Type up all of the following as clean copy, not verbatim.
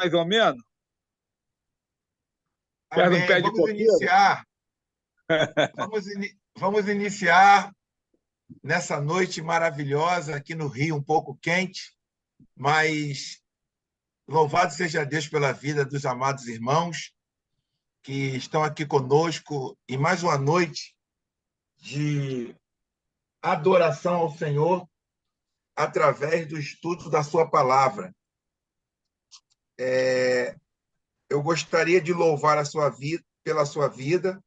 mais ou menos? Perde um Amém. pé de Vamos coqueiro? iniciar. Vamos iniciar nessa noite maravilhosa aqui no Rio, um pouco quente, mas louvado seja Deus pela vida dos amados irmãos que estão aqui conosco em mais uma noite de adoração ao Senhor através do estudo da sua palavra. Eu gostaria de louvar a sua vida, pela sua vida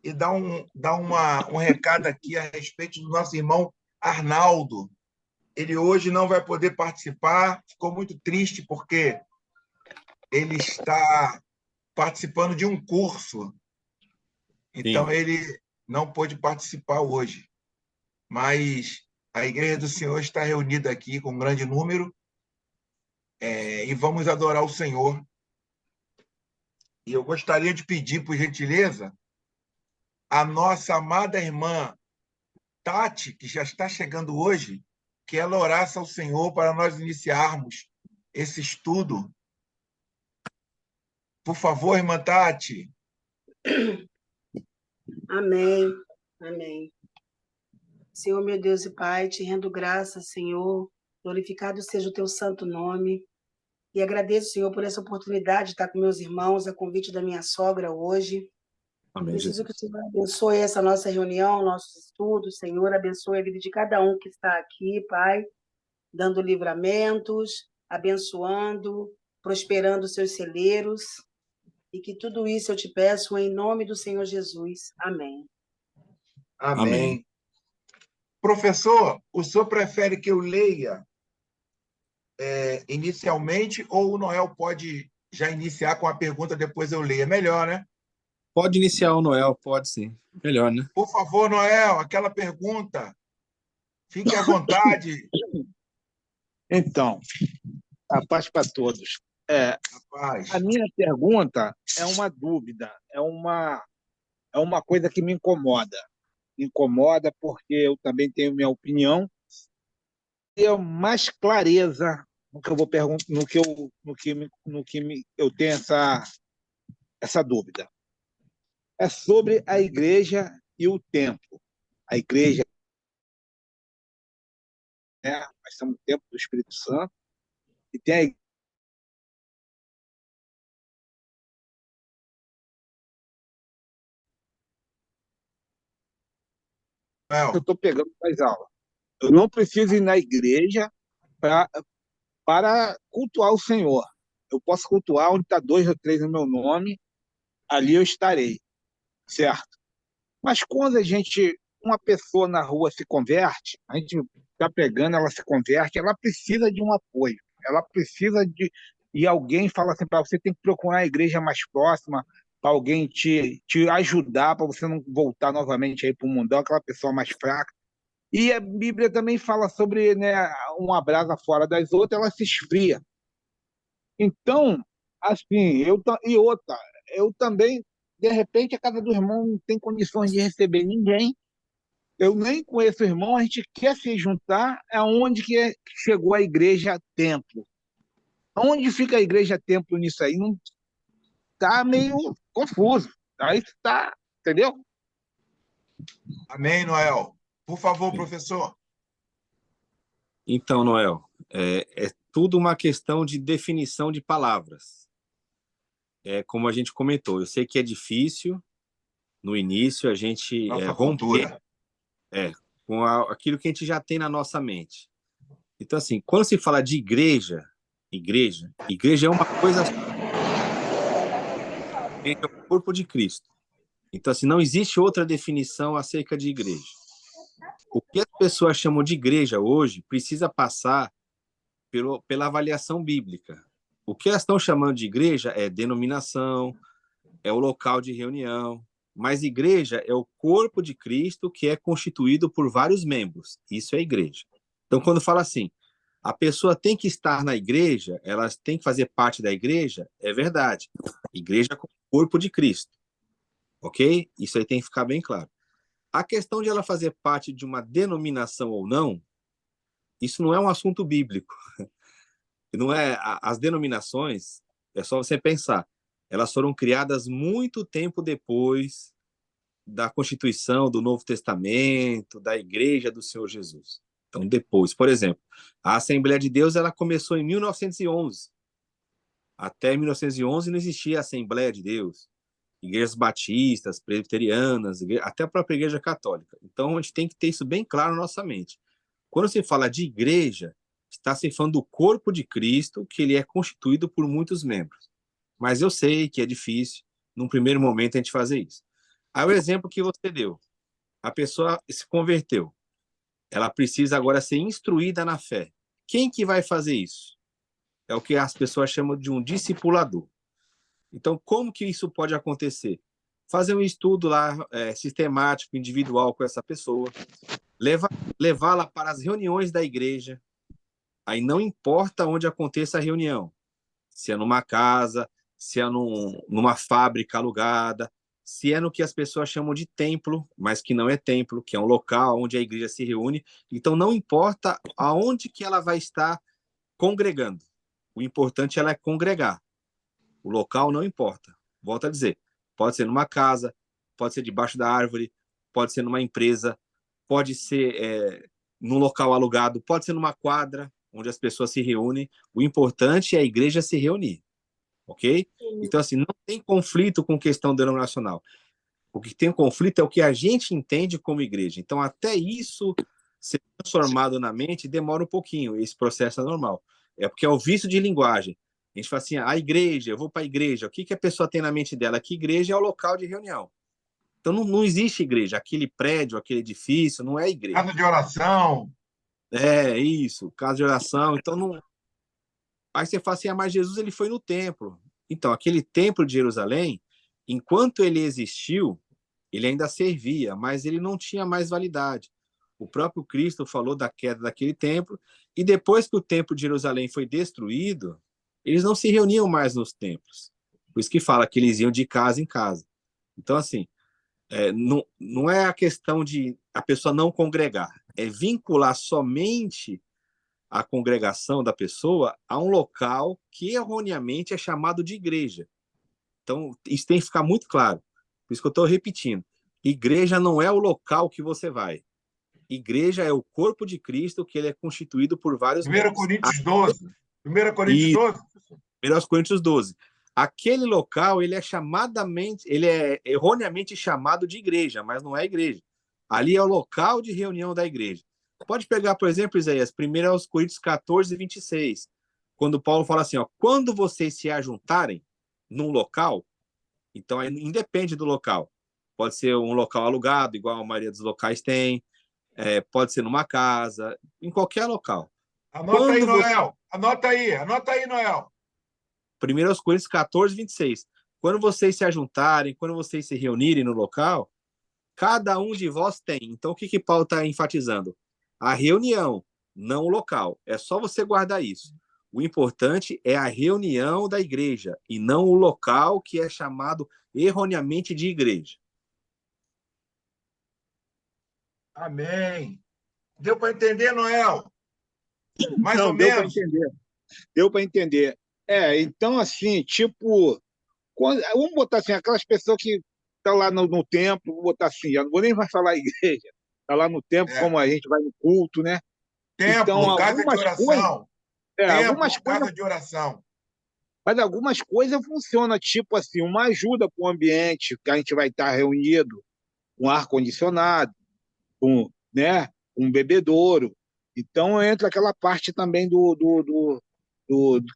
e dar um recado aqui a respeito do nosso irmão Arnaldo. Ele hoje não vai poder participar, ficou muito triste porque ele está participando de um curso, então Sim. ele não pôde participar hoje. Mas a Igreja do Senhor está reunida aqui com um grande número e vamos adorar o Senhor. E eu gostaria de pedir, por gentileza, a nossa amada irmã Tati, que já está chegando hoje, que ela orasse ao Senhor para nós iniciarmos esse estudo. Por favor, irmã Tati. Amém, amém. Senhor, meu Deus e Pai, te rendo graças, Senhor, glorificado seja o teu santo nome, e agradeço, Senhor, por essa oportunidade de estar com meus irmãos, a convite da minha sogra hoje. Amém, Preciso Jesus. que o Senhor abençoe essa nossa reunião, nossos estudos, Senhor, abençoe a vida de cada um que está aqui, Pai, dando livramentos, abençoando, prosperando seus celeiros, e que tudo isso eu te peço em nome do Senhor Jesus. Amém. Amém. Professor, o senhor prefere que eu leia inicialmente ou o Noel pode já iniciar com a pergunta, depois eu leio? É melhor, né? Pode iniciar o Noel, pode sim. Melhor, né? Por favor, Noel, aquela pergunta. Fique à vontade. Então, a paz para todos. Rapaz. A minha pergunta é uma dúvida, é uma coisa que me incomoda. Me incomoda porque eu também tenho minha opinião e mais clareza no que eu vou perguntar, eu tenho essa dúvida. É sobre a igreja e o templo. A igreja, né? Nós estamos no templo do Espírito Santo e tem a igreja. Eu estou pegando mais aula. Eu não preciso ir na igreja para cultuar o Senhor. Eu posso cultuar onde está 2 ou 3 no meu nome, ali eu estarei, certo? Mas quando uma pessoa na rua se converte, a gente está pegando, ela se converte, ela precisa de um apoio, ela precisa e alguém fala assim para você, tem que procurar a igreja mais próxima, para alguém te ajudar, para você não voltar novamente aí para o mundão, aquela pessoa mais fraca. E a Bíblia também fala sobre, né, uma brasa fora das outras, ela se esfria. Então, assim, e outra, eu também, de repente, a casa do irmão não tem condições de receber ninguém. Eu nem conheço o irmão, a gente quer se juntar, aonde que chegou a igreja templo? Onde fica a igreja templo nisso aí? Não está meio confuso. Aí está, entendeu? Amém, Noel. Por favor, professor. Então, Noel, é tudo uma questão de definição de palavras. Como a gente comentou, eu sei que é difícil, no início, a gente Nossa romper cultura. com aquilo que a gente já tem na nossa mente. Então, assim, quando se fala de igreja é uma coisa só. Igreja é o corpo de Cristo. Então, assim, não existe outra definição acerca de igreja. O que as pessoas chamam de igreja hoje precisa passar pela avaliação bíblica. O que elas estão chamando de igreja é denominação, é o local de reunião, mas igreja é o corpo de Cristo que é constituído por vários membros. Isso é igreja. Então, quando fala assim, a pessoa tem que estar na igreja, ela tem que fazer parte da igreja, é verdade. Igreja é o corpo de Cristo. Ok? Isso aí tem que ficar bem claro. A questão de ela fazer parte de uma denominação ou não, isso não é um assunto bíblico. Não é as denominações, É só você pensar. Elas foram criadas muito tempo depois da Constituição, do Novo Testamento, da Igreja do Senhor Jesus. Então, depois, por exemplo, a Assembleia de Deus ela começou em 1911. Até 1911 não existia a Assembleia de Deus. Igrejas batistas, presbiterianas, até a própria Igreja Católica. Então, a gente tem que ter isso bem claro na nossa mente. Quando se fala de igreja, está se falando do corpo de Cristo, que ele é constituído por muitos membros. Mas eu sei que é difícil, num primeiro momento, a gente fazer isso. Aí o exemplo que você deu. A pessoa se converteu. Ela precisa agora ser instruída na fé. Quem que vai fazer isso? É o que as pessoas chamam de um discipulador. Então, como que isso pode acontecer? Fazer um estudo lá sistemático, individual com essa pessoa, levá-la para as reuniões da igreja. Aí não importa onde aconteça a reunião, se é numa casa, se é numa fábrica alugada, se é no que as pessoas chamam de templo, mas que não é templo, que é um local onde a igreja se reúne. Então, não importa aonde que ela vai estar congregando. O importante ela é congregar. O local não importa. Volto a dizer, pode ser numa casa, pode ser debaixo da árvore, pode ser numa empresa, pode ser num local alugado, pode ser numa quadra, onde as pessoas se reúnem. O importante é a igreja se reunir. Ok? Então, assim, não tem conflito com questão denominacional. O que tem conflito é o que a gente entende como igreja. Então, até isso ser transformado na mente demora um pouquinho. Esse processo é normal. É porque é o vício de linguagem. A gente fala assim, a igreja, eu vou para a igreja. O que a pessoa tem na mente dela? Que igreja é o local de reunião. Então, não existe igreja. Aquele prédio, aquele edifício, não é igreja. Casa de oração. É, isso. Casa de oração. Então, não... Aí você fala assim, mas Jesus ele foi no templo. Então, aquele templo de Jerusalém, enquanto ele existiu, ele ainda servia, mas ele não tinha mais validade. O próprio Cristo falou da queda daquele templo, e depois que o templo de Jerusalém foi destruído, eles não se reuniam mais nos templos. Por isso que fala que eles iam de casa em casa. Então, assim, não é a questão de a pessoa não congregar, é vincular somente a congregação da pessoa a um local que erroneamente é chamado de igreja. Então, isso tem que ficar muito claro. Por isso que eu estou repetindo. Igreja não é o local que você vai. Igreja é o corpo de Cristo, que ele é constituído por vários 1 membros. Coríntios 12. 1 Coríntios E 12. 1 Coríntios 12. Aquele local, ele é erroneamente chamado de igreja, mas não é igreja. Ali é o local de reunião da igreja. Pode pegar, por exemplo, Isaías, 1 Coríntios 14, 26, quando Paulo fala assim, ó, quando vocês se ajuntarem num local, então aí independe do local. Pode ser um local alugado, igual a maioria dos locais tem, pode ser numa casa, em qualquer local. Anota aí, Noel. Anota aí, Noel. 1 Coríntios 14, 26. Quando vocês se ajuntarem, quando vocês se reunirem no local, cada um de vós tem. Então, o que Paulo está enfatizando? A reunião, não o local. É só você guardar isso. O importante é a reunião da igreja e não o local que é chamado erroneamente de igreja. Amém. Deu para entender, Noel? Mais ou deu para menos. entender. Deu para entender. Então, assim, tipo, vamos botar assim, aquelas pessoas que estão lá no templo, vou botar assim, eu não vou nem mais falar igreja, está lá no templo, como a gente vai no culto, né? Templo, então, casa de oração. Algumas coisas, casa de oração. Mas algumas coisas funcionam, tipo assim, uma ajuda para o ambiente, que a gente vai estar reunido, com ar-condicionado, né, um bebedouro. Então, entra aquela parte também do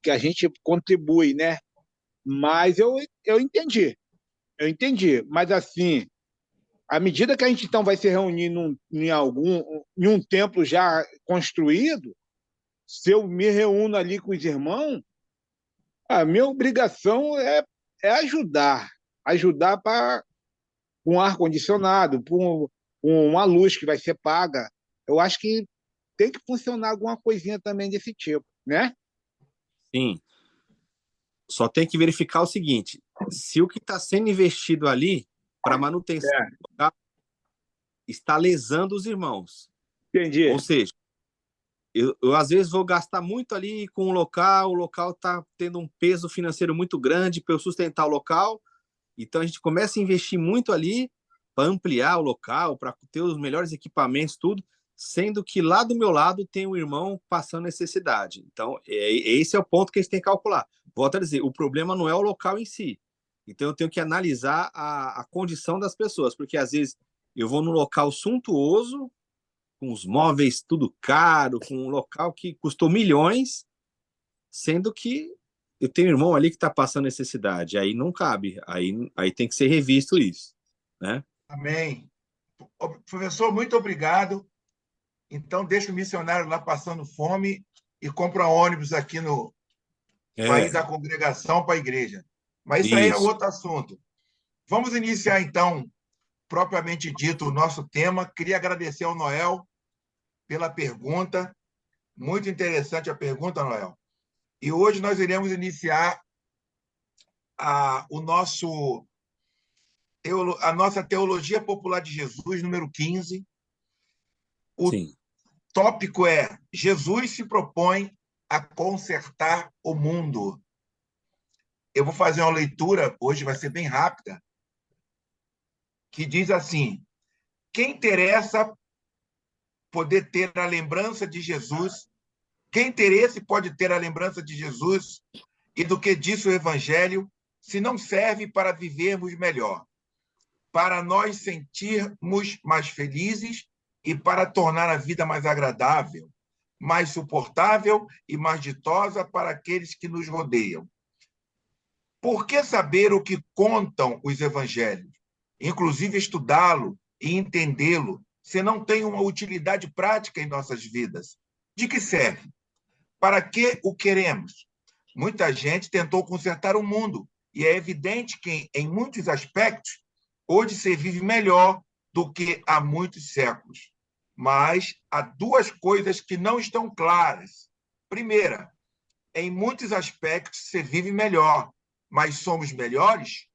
que a gente contribui, né? Mas eu entendi. Mas, assim, à medida que a gente então vai se reunir em um templo já construído, se eu me reúno ali com os irmãos, a minha obrigação é ajudar para um ar-condicionado, com uma luz que vai ser paga. Eu acho que tem que funcionar alguma coisinha também desse tipo, né? Sim. Só tem que verificar o seguinte, se o que está sendo investido ali para manutenção está lesando os irmãos. Entendi. Ou seja, eu às vezes vou gastar muito ali com o local está tendo um peso financeiro muito grande para eu sustentar o local, então a gente começa a investir muito ali para ampliar o local, para ter os melhores equipamentos, tudo, sendo que lá do meu lado tem um irmão passando necessidade. Então, esse é o ponto que a gente tem que calcular. Volto a dizer, o problema não é o local em si. Então, eu tenho que analisar a condição das pessoas, porque às vezes eu vou num local suntuoso, com os móveis tudo caro, com um local que custou milhões, sendo que eu tenho um irmão ali que está passando necessidade. Aí não cabe, aí tem que ser revisto isso, né? Amém. Professor, muito obrigado. Então, deixa o missionário lá passando fome e compra ônibus aqui para ir da congregação para a igreja. Mas isso aí é outro assunto. Vamos iniciar, então, propriamente dito, o nosso tema. Queria agradecer ao Noel pela pergunta. Muito interessante a pergunta, Noel. E hoje nós iremos iniciar a nossa Teologia Popular de Jesus, número 15. O Sim. tópico é: Jesus se propõe a consertar o mundo. Eu vou fazer uma leitura, hoje vai ser bem rápida, que diz assim: quem interessa poder ter a lembrança de Jesus, quem interesse pode ter a lembrança de Jesus e do que disse o Evangelho, se não serve para vivermos melhor, para nós sentirmos mais felizes e para tornar a vida mais agradável, mais suportável e mais ditosa para aqueles que nos rodeiam. Por que saber o que contam os evangelhos, inclusive estudá-lo e entendê-lo, se não tem uma utilidade prática em nossas vidas? De que serve? Para que o queremos? Muita gente tentou consertar o mundo, e é evidente que, em muitos aspectos, hoje se vive melhor do que há muitos séculos. Mas há duas coisas que não estão claras. Primeira, em muitos aspectos se vive melhor, mas somos melhores?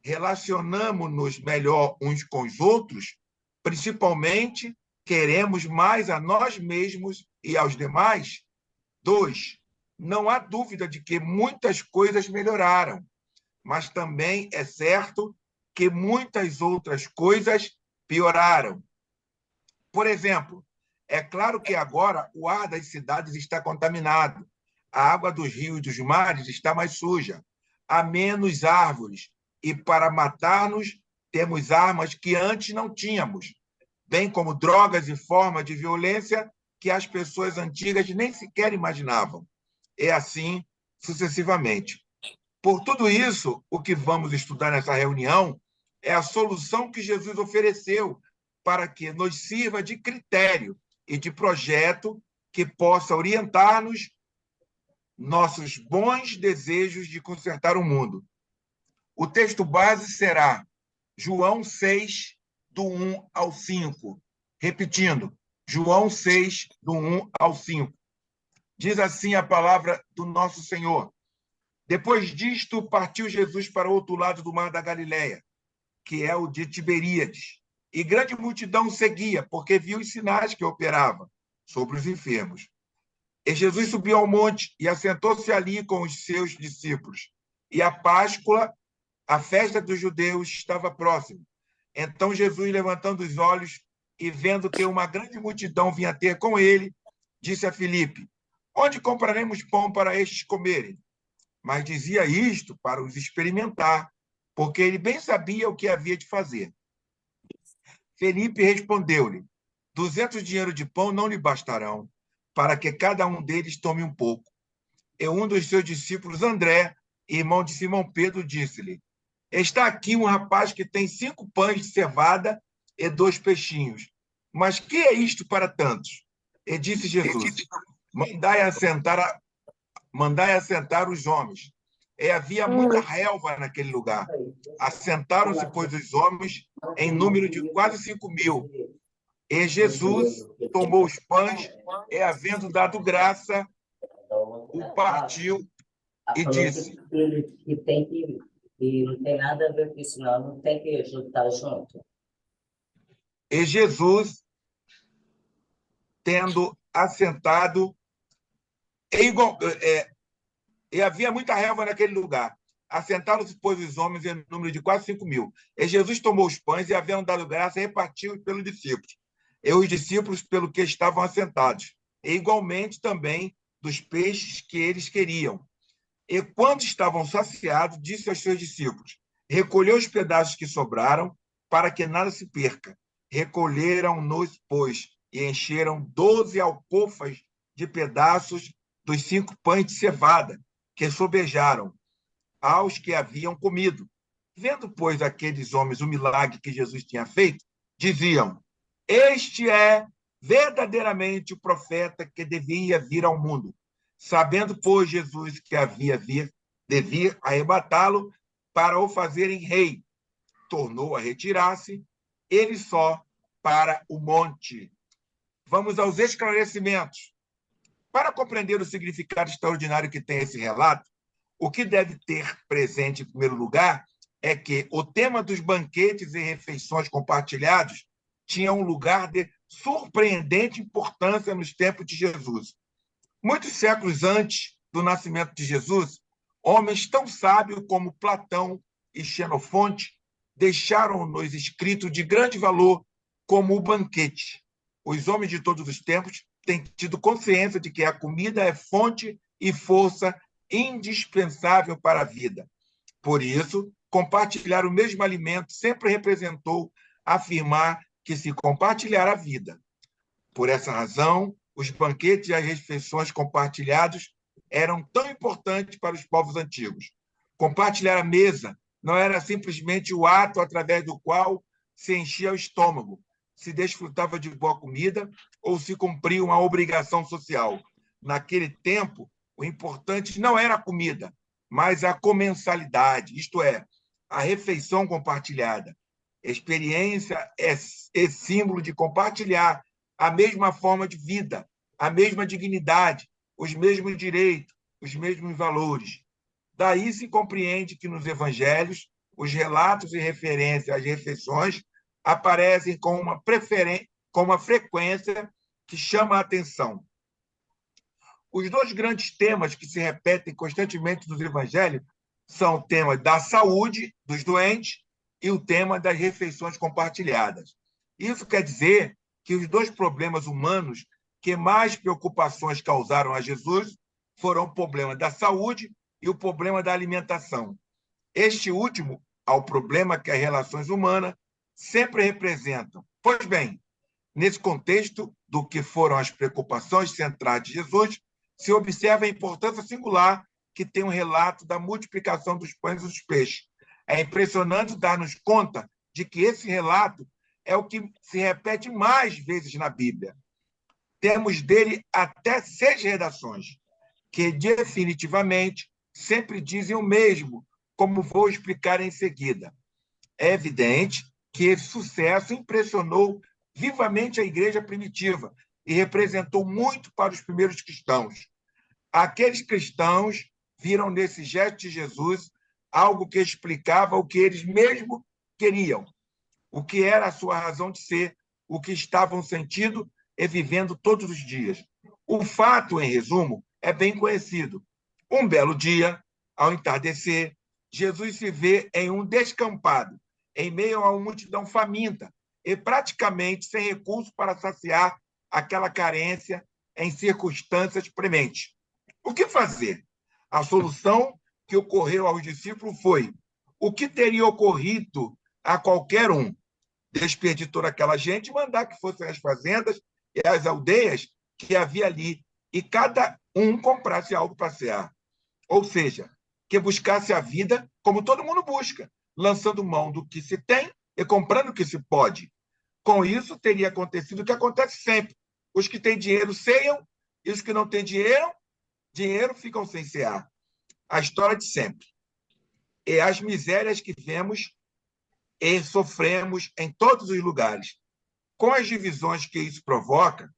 Relacionamos-nos melhor uns com os outros? Principalmente, queremos mais a nós mesmos e aos demais? 2, não há dúvida de que muitas coisas melhoraram, mas também é certo que muitas outras coisas pioraram. Por exemplo, é claro que agora o ar das cidades está contaminado, a água dos rios e dos mares está mais suja, há menos árvores, e para matar-nos temos armas que antes não tínhamos, bem como drogas e formas de violência que as pessoas antigas nem sequer imaginavam. É assim sucessivamente. Por tudo isso, o que vamos estudar nessa reunião é a solução que Jesus ofereceu para que nos sirva de critério e de projeto que possa orientar-nos nossos bons desejos de consertar o mundo. O texto base será João 6, do 1 ao 5. Repetindo, João 6, do 1 ao 5. Diz assim a palavra do nosso Senhor: depois disto, partiu Jesus para o outro lado do mar da Galileia, que é o de Tiberíades, e grande multidão seguia, porque viu os sinais que operava sobre os enfermos. E Jesus subiu ao monte e assentou-se ali com os seus discípulos. E a Páscoa, a festa dos judeus, estava próxima. Então Jesus, levantando os olhos e vendo que uma grande multidão vinha ter com ele, disse a Filipe: onde compraremos pão para estes comerem? Mas dizia isto para os experimentar, porque ele bem sabia o que havia de fazer. Felipe respondeu-lhe: 200 dinheiros de pão não lhe bastarão, para que cada um deles tome um pouco. E um dos seus discípulos, André, irmão de Simão Pedro, disse-lhe: está aqui um rapaz que tem 5 pães de cevada e 2 peixinhos. Mas que é isto para tantos? E disse Jesus: mandai assentar os homens. E havia muita relva naquele lugar. Assentaram-se, pois, os homens em número de quase 5.000. E Jesus tomou os pães e, havendo dado graça, o partiu e disse: e não tem nada a ver com isso, não tem que juntar junto. E Jesus, tendo assentado e havia muita relva naquele lugar. Assentaram-se, pois, os homens em número de quase 5.000. E Jesus tomou os pães e, havendo dado graça, repartiu pelos discípulos. E os discípulos, pelo que estavam assentados. E, igualmente, também dos peixes que eles queriam. E, quando estavam saciados, disse aos seus discípulos: recolheu os pedaços que sobraram, para que nada se perca. Recolheram-nos, pois, e encheram 12 alcofas de pedaços dos 5 pães de cevada, que sobejaram aos que haviam comido. Vendo, pois, aqueles homens o milagre que Jesus tinha feito, diziam: este é verdadeiramente o profeta que devia vir ao mundo. Sabendo, pois, Jesus que de vir arrebatá-lo para o fazerem rei, tornou a retirar-se, ele só, para o monte. Vamos aos esclarecimentos. Para compreender o significado extraordinário que tem esse relato, o que deve ter presente, em primeiro lugar, é que o tema dos banquetes e refeições compartilhados tinha um lugar de surpreendente importância nos tempos de Jesus. Muitos séculos antes do nascimento de Jesus, homens tão sábios como Platão e Xenofonte deixaram-nos escritos de grande valor como o banquete. Os homens de todos os tempos têm tido consciência de que a comida é fonte e força indispensável para a vida. Por isso, compartilhar o mesmo alimento sempre representou afirmar que se compartilhar a vida. Por essa razão, os banquetes e as refeições compartilhados eram tão importantes para os povos antigos. Compartilhar a mesa não era simplesmente o ato através do qual se enchia o estômago, se desfrutava de boa comida ou se cumpria uma obrigação social. Naquele tempo, o importante não era a comida, mas a comensalidade, isto é, a refeição compartilhada. Experiência é símbolo de compartilhar a mesma forma de vida, a mesma dignidade, os mesmos direitos, os mesmos valores. Daí se compreende que nos evangelhos, os relatos e referências às refeições aparecem com uma frequência que chama a atenção. Os 2 grandes temas que se repetem constantemente nos evangelhos são o tema da saúde dos doentes e o tema das refeições compartilhadas. Isso quer dizer que os 2 problemas humanos que mais preocupações causaram a Jesus foram o problema da saúde e o problema da alimentação. Este último, ao problema que as relações humanas sempre representam. Pois bem, nesse contexto do que foram as preocupações centrais de Jesus, se observa a importância singular que tem o relato da multiplicação dos pães e dos peixes. É impressionante dar-nos conta de que esse relato é o que se repete mais vezes na Bíblia. Temos dele até 6 redações, que definitivamente sempre dizem o mesmo, como vou explicar em seguida. É evidente que esse sucesso impressionou vivamente a igreja primitiva e representou muito para os primeiros cristãos. Aqueles cristãos viram nesse gesto de Jesus algo que explicava o que eles mesmos queriam, o que era a sua razão de ser, o que estavam sentindo e vivendo todos os dias. O fato, em resumo, é bem conhecido. Um belo dia, ao entardecer, Jesus se vê em um descampado, em meio a uma multidão faminta e praticamente sem recurso para saciar aquela carência em circunstâncias prementes. O que fazer? A solução que ocorreu aos discípulos foi o que teria ocorrido a qualquer um: despedir toda aquela gente e mandar que fossem as fazendas e as aldeias que havia ali e cada um comprasse algo para cear. Ou seja, que buscasse a vida como todo mundo busca, lançando mão do que se tem e comprando o que se pode. Com isso, teria acontecido o que acontece sempre. Os que têm dinheiro ceiam e os que não têm dinheiro ficam sem cear. A história de sempre. E as misérias que vemos e sofremos em todos os lugares. Com as divisões que isso provoca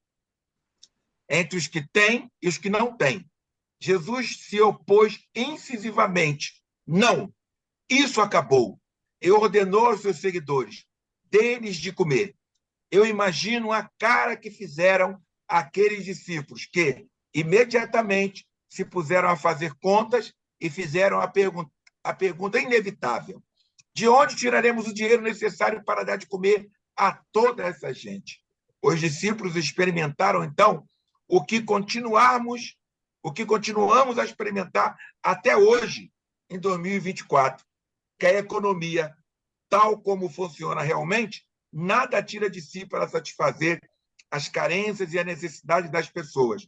entre os que têm e os que não têm. Jesus se opôs incisivamente. Não, isso acabou. E ordenou aos seus seguidores: dê-lhes de comer. Eu imagino a cara que fizeram aqueles discípulos que imediatamente se puseram a fazer contas e fizeram a pergunta inevitável: de onde tiraremos o dinheiro necessário para dar de comer a toda essa gente? Os discípulos experimentaram, então, o que continuamos a experimentar até hoje, em 2024, que a economia, tal como funciona realmente, nada tira de si para satisfazer as carências e a necessidade das pessoas.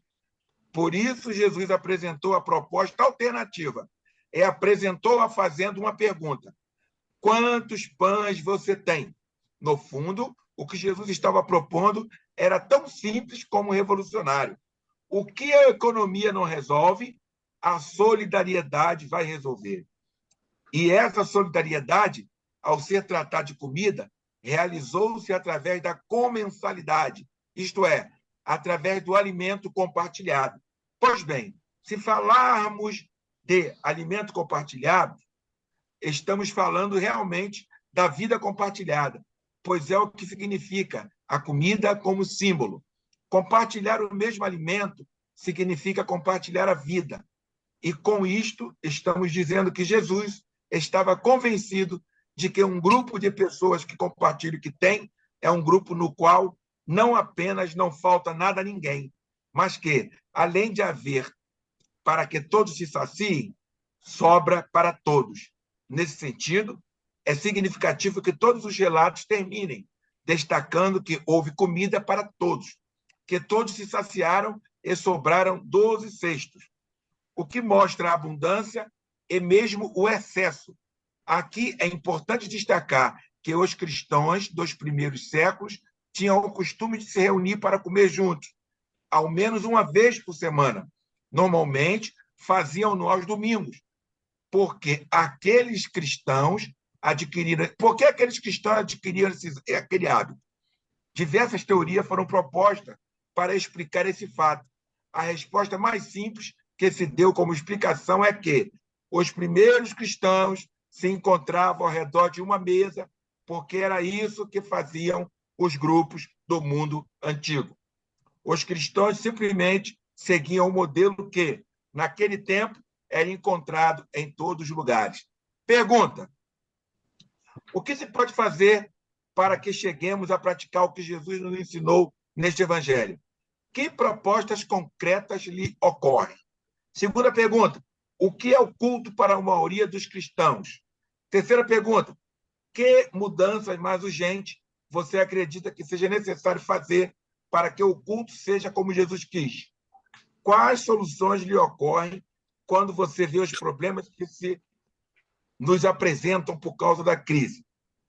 Por isso, Jesus apresentou a proposta alternativa. Apresentou-a fazendo uma pergunta: quantos pães você tem? No fundo, o que Jesus estava propondo era tão simples como revolucionário. O que a economia não resolve, a solidariedade vai resolver. E essa solidariedade, ao ser tratada de comida, realizou-se através da comensalidade, isto é, através do alimento compartilhado. Pois bem, se falarmos de alimento compartilhado, estamos falando realmente da vida compartilhada, pois é o que significa a comida como símbolo. Compartilhar o mesmo alimento significa compartilhar a vida. E com isto, estamos dizendo que Jesus estava convencido de que um grupo de pessoas que compartilham o que tem é um grupo no qual não apenas não falta nada a ninguém, mas que, além de haver para que todos se saciem, sobra para todos. Nesse sentido, é significativo que todos os relatos terminem destacando que houve comida para todos, que todos se saciaram e sobraram 12 cestos, o que mostra a abundância e mesmo o excesso. Aqui é importante destacar que os cristãos dos primeiros séculos tinham o costume de se reunir para comer juntos, ao menos uma vez por semana. Normalmente, faziam-no aos domingos, porque aqueles cristãos adquiriram... Por que aqueles cristãos adquiriram aquele hábito? Diversas teorias foram propostas para explicar esse fato. A resposta mais simples que se deu como explicação é que os primeiros cristãos se encontravam ao redor de uma mesa, porque era isso que faziam os grupos do mundo antigo. Os cristãos simplesmente seguiam o modelo que, naquele tempo, era encontrado em todos os lugares. Pergunta: o que se pode fazer para que cheguemos a praticar o que Jesus nos ensinou neste evangelho? Que propostas concretas lhe ocorrem? Segunda pergunta: o que é o culto para a maioria dos cristãos? Terceira pergunta: que mudanças mais urgentes você acredita que seja necessário fazer para que o culto seja como Jesus quis? Quais soluções lhe ocorrem quando você vê os problemas que se nos apresentam por causa da crise?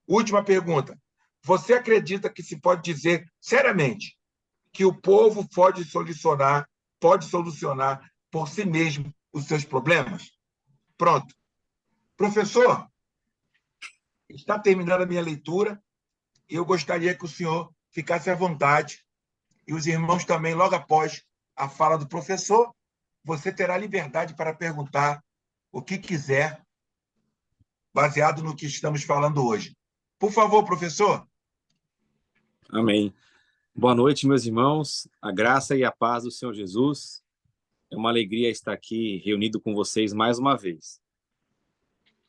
Última pergunta: você acredita que se pode dizer seriamente que o povo pode solucionar por si mesmo os seus problemas? Pronto. Professor, está terminando a minha leitura e eu gostaria que o senhor ficasse à vontade e os irmãos também, logo após a fala do professor, você terá liberdade para perguntar o que quiser, baseado no que estamos falando hoje. Por favor, professor. Amém. Boa noite, meus irmãos. A graça e a paz do Senhor Jesus. É uma alegria estar aqui reunido com vocês mais uma vez.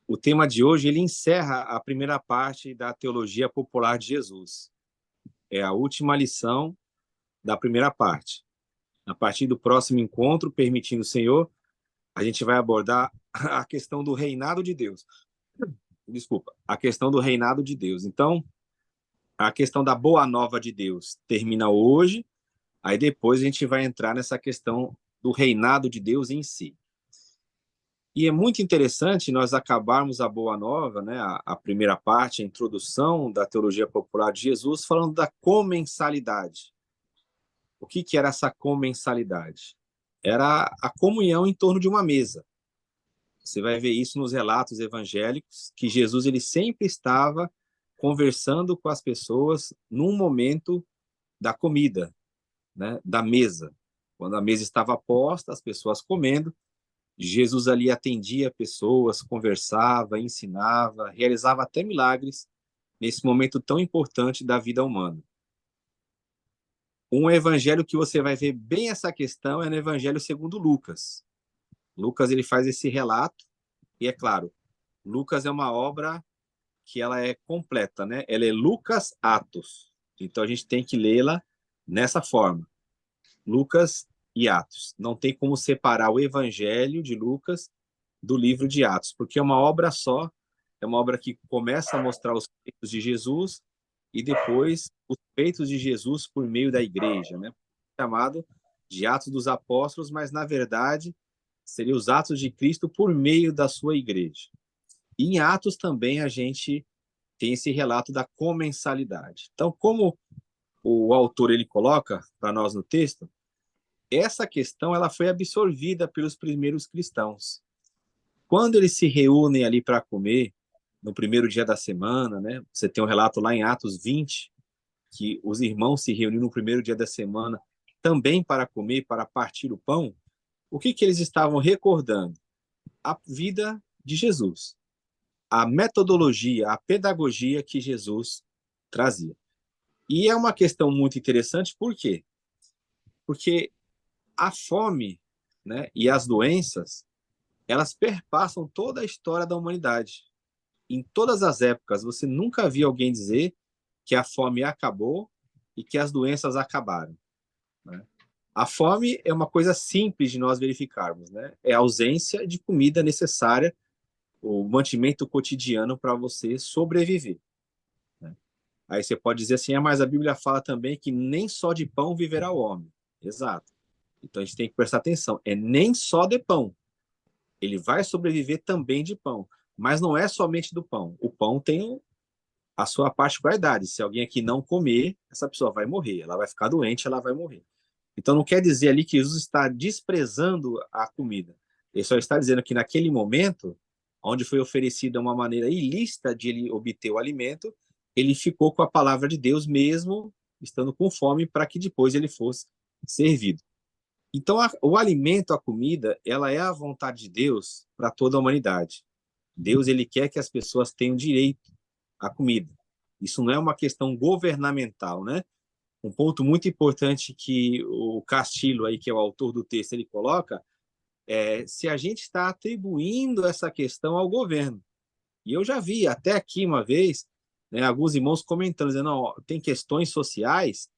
O tema de hoje, ele encerra a primeira parte da teologia popular de Jesus. É a última lição da primeira parte. A partir do próximo encontro, permitindo o Senhor, a gente vai abordar a questão do reinado de Deus. Desculpa, a questão do reinado de Deus. Então, a questão da boa nova de Deus termina hoje, aí depois a gente vai entrar nessa questão do reinado de Deus em si. E é muito interessante nós acabarmos a boa nova, né, a primeira parte, a introdução da teologia popular de Jesus, falando da comensalidade. O que era essa comensalidade? Era a comunhão em torno de uma mesa. Você vai ver isso nos relatos evangélicos, que Jesus ele sempre estava conversando com as pessoas num momento da comida, né, da mesa. Quando a mesa estava posta, as pessoas comendo, Jesus ali atendia pessoas, conversava, ensinava, realizava até milagres nesse momento tão importante da vida humana. Um evangelho que você vai ver bem essa questão é no Evangelho segundo Lucas. Lucas ele faz esse relato, e é claro, Lucas é uma obra que ela é completa, né? Ela é Lucas Atos. Então a gente tem que lê-la nessa forma. Lucas e Atos. Não tem como separar o Evangelho de Lucas do livro de Atos, porque é uma obra só, é uma obra que começa a mostrar os feitos de Jesus e depois os feitos de Jesus por meio da igreja, né? Chamado de Atos dos Apóstolos, mas na verdade seria os Atos de Cristo por meio da sua igreja. E em Atos também a gente tem esse relato da comensalidade. Então, como o autor ele coloca para nós no texto, essa questão ela foi absorvida pelos primeiros cristãos. Quando eles se reúnem ali para comer, no primeiro dia da semana, né? Você tem um relato lá em Atos 20, que os irmãos se reuniram no primeiro dia da semana também para comer, para partir o pão. O que eles estavam recordando? A vida de Jesus, a metodologia, a pedagogia que Jesus trazia. E é uma questão muito interessante, por quê? Porque a fome, né, e as doenças, elas perpassam toda a história da humanidade. Em todas as épocas, você nunca viu alguém dizer que a fome acabou e que as doenças acabaram, né? A fome é uma coisa simples de nós verificarmos, né? É a ausência de comida necessária, o mantimento cotidiano para você sobreviver, né? Aí você pode dizer assim, mas a Bíblia fala também que nem só de pão viverá o homem. Exato. Então a gente tem que prestar atenção. É nem só de pão. Ele vai sobreviver também de pão. Mas não é somente do pão. O pão tem a sua particularidade. Se alguém aqui não comer, essa pessoa vai morrer. Ela vai ficar doente, ela vai morrer. Então não quer dizer ali que Jesus está desprezando a comida. Ele só está dizendo que naquele momento, onde foi oferecida uma maneira ilícita de ele obter o alimento, ele ficou com a palavra de Deus mesmo estando com fome para que depois ele fosse servido. Então o alimento, a comida, ela é a vontade de Deus para toda a humanidade. Deus ele quer que as pessoas tenham direito à comida. Isso não é uma questão governamental, né? Um ponto muito importante que o Castillo, aí, que é o autor do texto, ele coloca, é se a gente está atribuindo essa questão ao governo. E eu já vi até aqui uma vez, né, alguns irmãos comentando, dizendo, não, tem questões sociais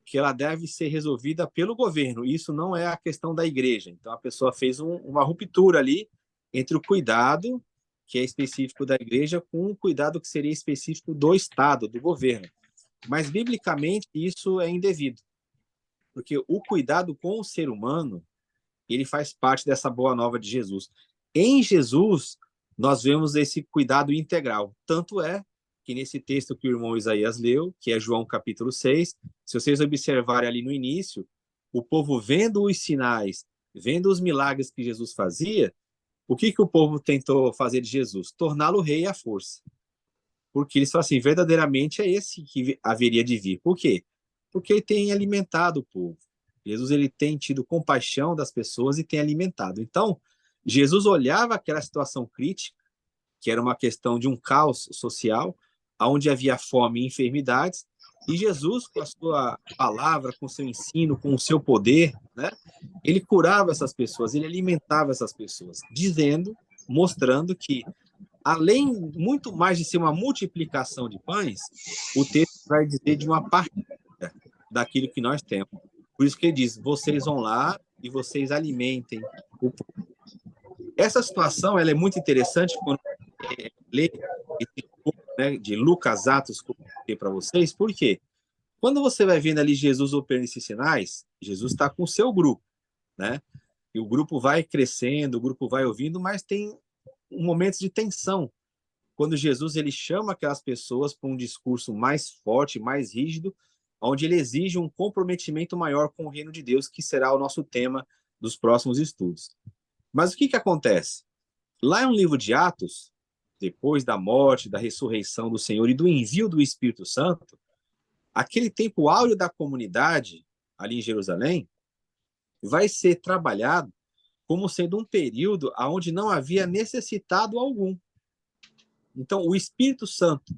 que ela deve ser resolvida pelo governo. Isso não é a questão da igreja. Então a pessoa fez uma ruptura ali entre o cuidado que é específico da igreja com o cuidado que seria específico do Estado, do governo. Mas, biblicamente, isso é indevido. Porque o cuidado com o ser humano, ele faz parte dessa boa nova de Jesus. Em Jesus, nós vemos esse cuidado integral. Tanto é que nesse texto que o irmão Isaías leu, que é João capítulo 6, se vocês observarem ali no início, o povo vendo os sinais, vendo os milagres que Jesus fazia, o que o povo tentou fazer de Jesus? Torná-lo rei à força. Porque eles falam assim, verdadeiramente é esse que haveria de vir. Por quê? Porque ele tem alimentado o povo. Jesus ele tem tido compaixão das pessoas e tem alimentado. Então, Jesus olhava aquela situação crítica, que era uma questão de um caos social, onde havia fome e enfermidades, e Jesus, com a sua palavra, com o seu ensino, com o seu poder, né, ele curava essas pessoas, ele alimentava essas pessoas, dizendo, mostrando que além, muito mais de ser uma multiplicação de pães, o texto vai dizer de uma partilha daquilo que nós temos. Por isso que ele diz, vocês vão lá e vocês alimentem o povo. Essa situação ela é muito interessante quando lê esse pouco, né, de Lucas Atos que eu coloquei para vocês. Por quê? Quando você vai vendo ali Jesus operando esses sinais, Jesus está com o seu grupo, né? E o grupo vai crescendo, o grupo vai ouvindo, mas tem momentos de tensão, quando Jesus ele chama aquelas pessoas para um discurso mais forte, mais rígido, onde ele exige um comprometimento maior com o reino de Deus, que será o nosso tema dos próximos estudos. Mas o que acontece? Lá no livro de Atos, depois da morte, da ressurreição do Senhor e do envio do Espírito Santo, aquele tempo áureo da comunidade ali em Jerusalém vai ser trabalhado como sendo um período onde não havia necessitado algum. Então, o Espírito Santo,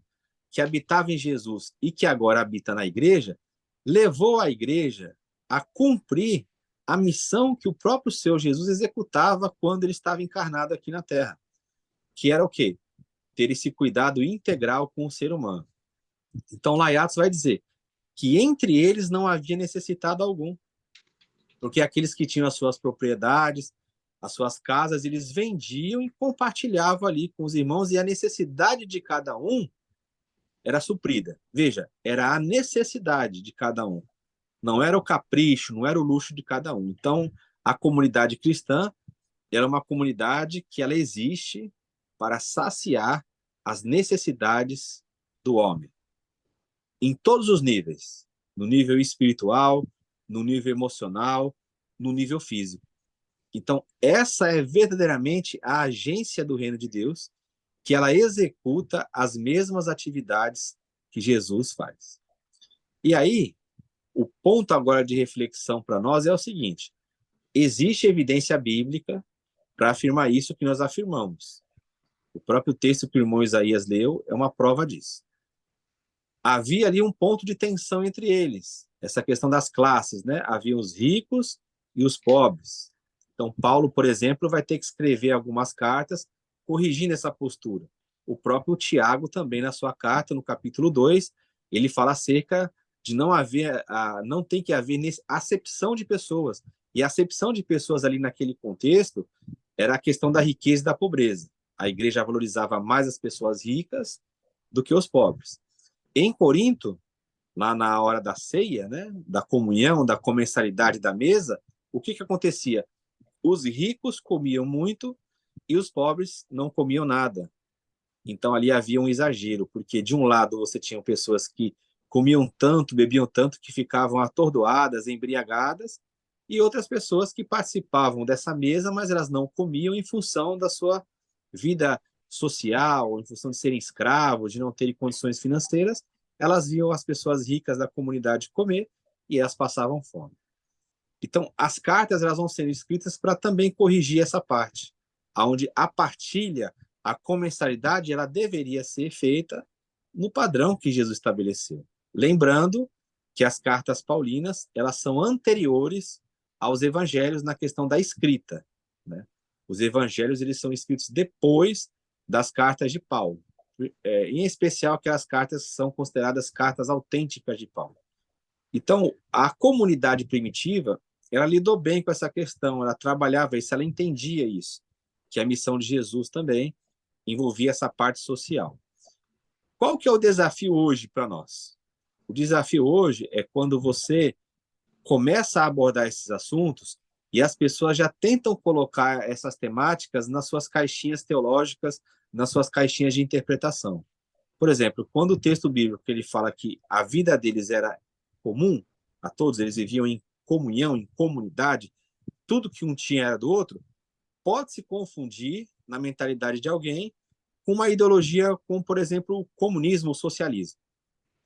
que habitava em Jesus e que agora habita na igreja, levou a igreja a cumprir a missão que o próprio Senhor Jesus executava quando ele estava encarnado aqui na Terra, que era o quê? Ter esse cuidado integral com o ser humano. Então, lá em Atos vai dizer que entre eles não havia necessitado algum, porque aqueles que tinham as suas propriedades, as suas casas, eles vendiam e compartilhavam ali com os irmãos, e a necessidade de cada um era suprida. Veja, era a necessidade de cada um. Não era o capricho, não era o luxo de cada um. Então, a comunidade cristã era uma comunidade que ela existe para saciar as necessidades do homem, em todos os níveis, no nível espiritual, no nível emocional, no nível físico. Então, essa é verdadeiramente a agência do reino de Deus, que ela executa as mesmas atividades que Jesus faz. E aí, o ponto agora de reflexão para nós é o seguinte: existe evidência bíblica para afirmar isso que nós afirmamos. O próprio texto que o irmão Isaías leu é uma prova disso. Havia ali um ponto de tensão entre eles, essa questão das classes, né? Havia os ricos e os pobres. Então, Paulo, por exemplo, vai ter que escrever algumas cartas corrigindo essa postura. O próprio Tiago também, na sua carta, no capítulo 2, ele fala acerca de não tem que haver acepção de pessoas. E a acepção de pessoas ali naquele contexto era a questão da riqueza e da pobreza. A igreja valorizava mais as pessoas ricas do que os pobres. Em Corinto, lá na hora da ceia, né, da comunhão, da comensalidade da mesa, o que acontecia? Os ricos comiam muito e os pobres não comiam nada. Então ali havia um exagero, porque de um lado você tinha pessoas que comiam tanto, bebiam tanto, que ficavam atordoadas, embriagadas, e outras pessoas que participavam dessa mesa, mas elas não comiam em função da sua vida social, em função de serem escravos, de não terem condições financeiras. Elas viam as pessoas ricas da comunidade comer e elas passavam fome. Então, as cartas elas vão sendo escritas para também corrigir essa parte, onde a partilha, a comensalidade, ela deveria ser feita no padrão que Jesus estabeleceu. Lembrando que as cartas paulinas, elas são anteriores aos evangelhos na questão da escrita, né? Os evangelhos, eles são escritos depois das cartas de Paulo. Em especial, aquelas cartas que são consideradas cartas autênticas de Paulo. Então, a comunidade primitiva, ela lidou bem com essa questão, ela trabalhava isso, ela entendia isso, que a missão de Jesus também envolvia essa parte social. Qual que é o desafio hoje para nós? O desafio hoje é quando você começa a abordar esses assuntos e as pessoas já tentam colocar essas temáticas nas suas caixinhas teológicas, nas suas caixinhas de interpretação. Por exemplo, quando o texto bíblico ele fala que a vida deles era comum a todos, eles viviam em comunhão, em comunidade, tudo que um tinha era do outro, pode se confundir na mentalidade de alguém com uma ideologia como, por exemplo, o comunismo, o socialismo,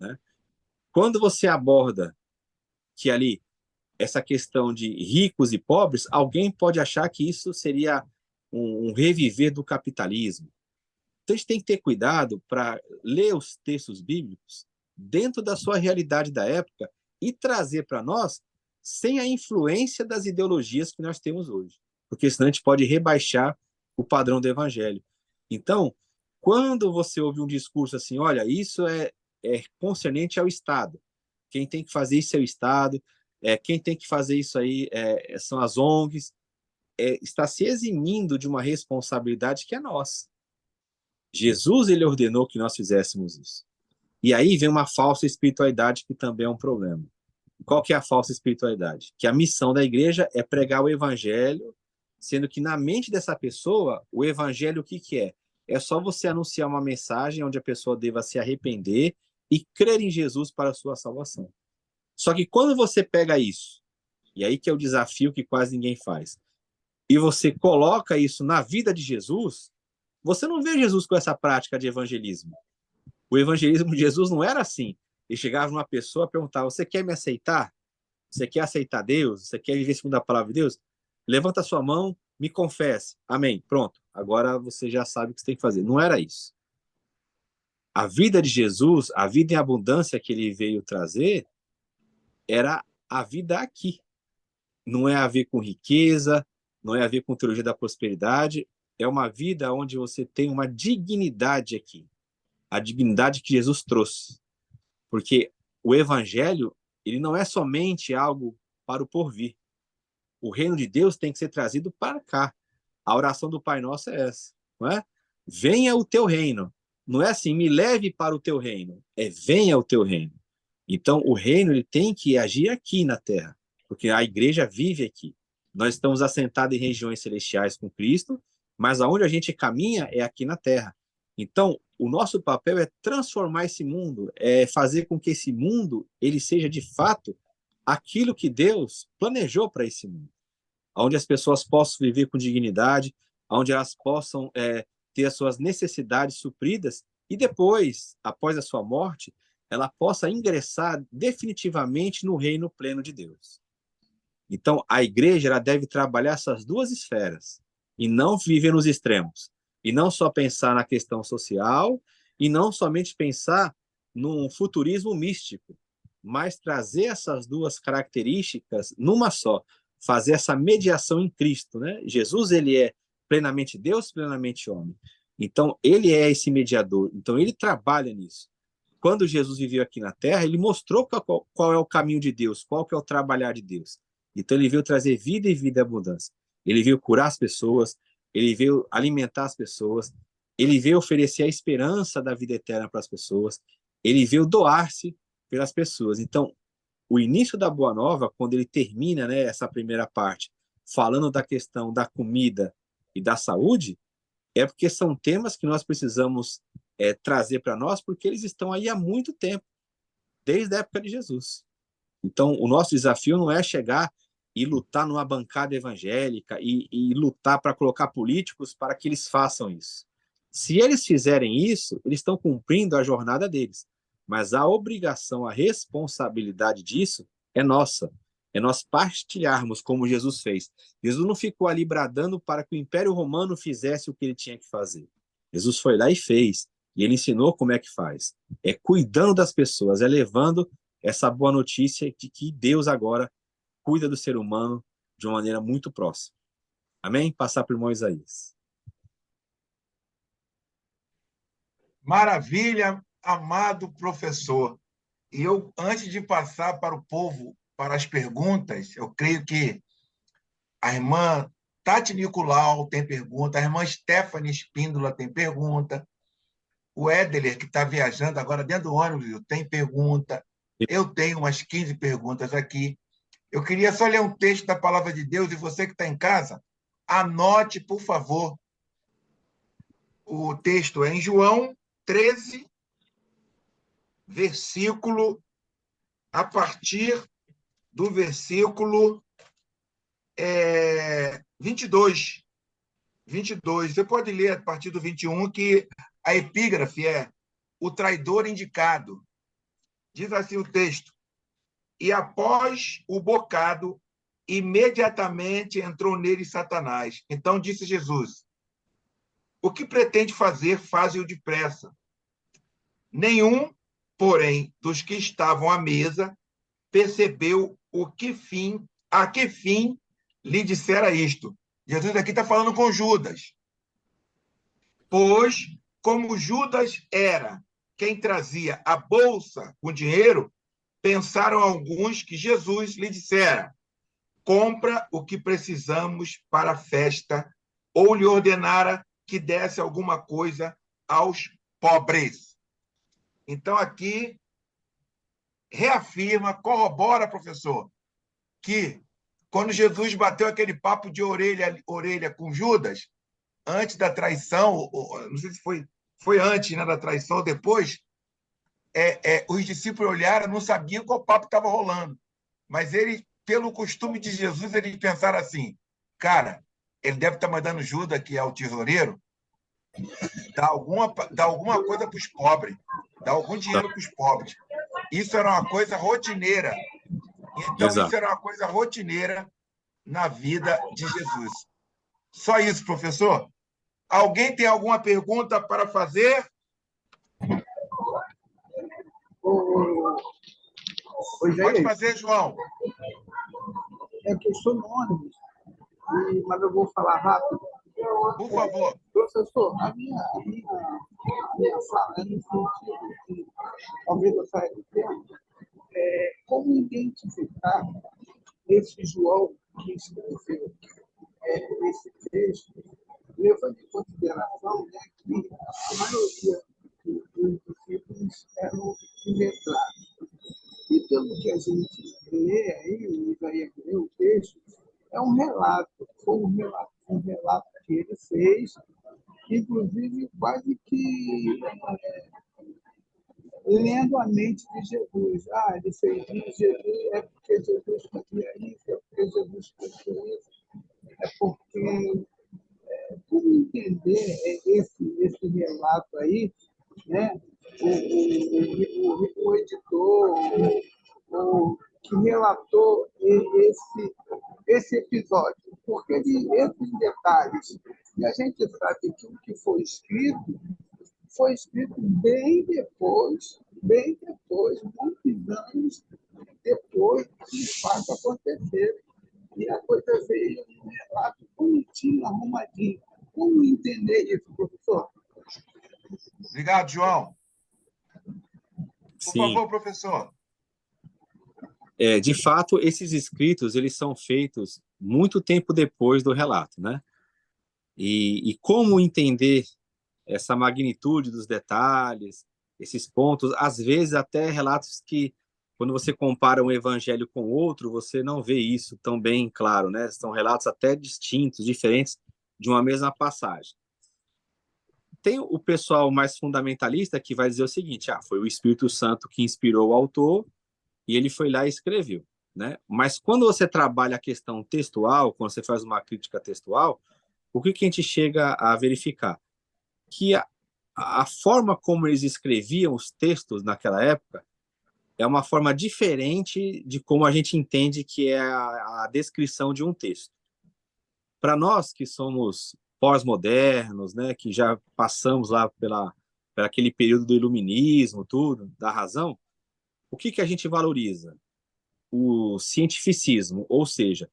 né? Quando você aborda que ali essa questão de ricos e pobres, alguém pode achar que isso seria um reviver do capitalismo. Então, a gente tem que ter cuidado para ler os textos bíblicos dentro da sua realidade da época e trazer para nós sem a influência das ideologias que nós temos hoje, porque senão a gente pode rebaixar o padrão do evangelho. Então, quando você ouve um discurso assim, olha, isso é concernente ao Estado, quem tem que fazer isso é o Estado, quem tem que fazer isso aí são as ONGs, está se eximindo de uma responsabilidade que é nossa. Jesus, ele ordenou que nós fizéssemos isso. E aí vem uma falsa espiritualidade que também é um problema. Qual que é a falsa espiritualidade? Que a missão da igreja é pregar o evangelho, sendo que na mente dessa pessoa, o evangelho o que é? É só você anunciar uma mensagem onde a pessoa deva se arrepender e crer em Jesus para a sua salvação. Só que quando você pega isso, e aí que é o desafio que quase ninguém faz, e você coloca isso na vida de Jesus, você não vê Jesus com essa prática de evangelismo. O evangelismo de Jesus não era assim. Ele chegava numa pessoa e perguntava, você quer me aceitar? Você quer aceitar Deus? Você quer viver segundo a palavra de Deus? Levanta a sua mão, me confesse. Amém. Pronto. Agora você já sabe o que você tem que fazer. Não era isso. A vida de Jesus, a vida em abundância que ele veio trazer, era a vida aqui. Não é a ver com riqueza, não é a ver com teologia da prosperidade, é uma vida onde você tem uma dignidade aqui. A dignidade que Jesus trouxe. Porque o evangelho, ele não é somente algo para o porvir. O reino de Deus tem que ser trazido para cá. A oração do Pai Nosso é essa, não é? Venha o teu reino. Não é assim, me leve para o teu reino. É venha o teu reino. Então, o reino ele tem que agir aqui na terra, porque a igreja vive aqui. Nós estamos assentados em regiões celestiais com Cristo, mas aonde a gente caminha é aqui na terra. Então, o nosso papel é transformar esse mundo, é fazer com que esse mundo ele seja de fato aquilo que Deus planejou para esse mundo, onde as pessoas possam viver com dignidade, onde elas possam ter as suas necessidades supridas e depois, após a sua morte, ela possa ingressar definitivamente no reino pleno de Deus. Então, a igreja ela deve trabalhar essas duas esferas e não viver nos extremos. E não só pensar na questão social e não somente pensar num futurismo místico, mas trazer essas duas características numa só, fazer essa mediação em Cristo, né? Jesus, ele é plenamente Deus, plenamente homem. Então, ele é esse mediador. Então, ele trabalha nisso. Quando Jesus viveu aqui na Terra, ele mostrou qual é o caminho de Deus, qual que é o trabalhar de Deus. Então, ele veio trazer vida e vida e abundância. Ele veio curar as pessoas, ele veio alimentar as pessoas, ele veio oferecer a esperança da vida eterna para as pessoas, ele veio doar-se pelas pessoas. Então, o início da Boa Nova, quando ele termina, né, essa primeira parte, falando da questão da comida e da saúde, é porque são temas que nós precisamos trazer para nós, porque eles estão aí há muito tempo, desde a época de Jesus. Então, o nosso desafio não é chegar e lutar numa bancada evangélica e lutar para colocar políticos para que eles façam isso. Se eles fizerem isso, eles estão cumprindo a jornada deles. Mas a obrigação, a responsabilidade disso é nossa. É nós partilharmos como Jesus fez. Jesus não ficou ali bradando para que o Império Romano fizesse o que ele tinha que fazer. Jesus foi lá e fez. E ele ensinou como é que faz. É cuidando das pessoas, é levando essa boa notícia de que Deus agora cuida do ser humano de uma maneira muito próxima. Amém? Passar para o irmão Isaías. Maravilha, amado professor. E eu, antes de passar para o povo, para as perguntas, eu creio que a irmã Tati Nicolau tem pergunta, a irmã Stephanie Espíndola tem pergunta, o Édeler, que está viajando agora dentro do ônibus, tem pergunta, eu tenho umas 15 perguntas aqui. Eu queria só ler um texto da Palavra de Deus, e você que está em casa, anote, por favor. O texto é em João 13, versículo, a partir do versículo 22. 22. Você pode ler a partir do 21, que a epígrafe é o traidor indicado. Diz assim o texto: e após o bocado, imediatamente entrou nele Satanás. Então disse Jesus: o que pretende fazer, faze-o depressa. Nenhum, porém, dos que estavam à mesa percebeu a que fim lhe dissera isto. Jesus aqui está falando com Judas. Pois, como Judas era quem trazia a bolsa com dinheiro, pensaram alguns que Jesus lhe dissera: compra o que precisamos para a festa, ou lhe ordenara que desse alguma coisa aos pobres. Então, aqui, reafirma, corrobora, professor, que quando Jesus bateu aquele papo de orelha com Judas, antes da traição, não sei se foi antes, né, da traição ou depois, os discípulos olharam, não sabiam qual papo estava rolando. Mas eles, pelo costume de Jesus, eles pensaram assim: cara, ele deve estar mandando Judas, que é o tesoureiro, dar alguma coisa para os pobres, dar algum dinheiro para os pobres. Isso era uma coisa rotineira. Então, Exato. Isso era uma coisa rotineira na vida de Jesus. Só isso, professor? Alguém tem alguma pergunta para fazer? Pois é, Pode fazer, João. é que eu sou anônimo, mas eu vou falar rápido. Por favor. Professor, a minha fala é no sentido de, talvez eu saia do tempo, como identificar esse João que escreveu esse texto, levando em consideração, né, que a maioria dos discípulos eram inventados. E pelo que a gente lê aí, o Isaías lê o texto, é um relato, foi um relato que ele fez, inclusive quase que lendo a mente de Jesus. Ah, ele fez isso, Jesus, é porque Jesus fazia isso, é porque Jesus fazia isso, é porque... Como entender esse relato aí, né? O editor que relatou esse episódio, porque esses detalhes, e a gente sabe que o que foi escrito bem depois, muitos anos depois que o fato aconteceu. E a coisa veio num relato bonitinho, arrumadinho. Como entender isso, professor? Obrigado, João. Por Sim. favor, professor. De fato, esses escritos eles são feitos muito tempo depois do relato, né? E como entender essa magnitude dos detalhes, esses pontos, às vezes até relatos que, quando você compara um evangelho com outro, você não vê isso tão bem claro, né? São relatos até distintos, diferentes de uma mesma passagem. Tem o pessoal mais fundamentalista que vai dizer o seguinte: foi o Espírito Santo que inspirou o autor e ele foi lá e escreveu, né? Mas quando você trabalha a questão textual, quando você faz uma crítica textual, o que a gente chega a verificar? Que a forma como eles escreviam os textos naquela época é uma forma diferente de como a gente entende que é a descrição de um texto. Para nós que somos pós-modernos, né, que já passamos lá por aquele período do iluminismo, tudo, da razão, o que a gente valoriza? O cientificismo, ou seja,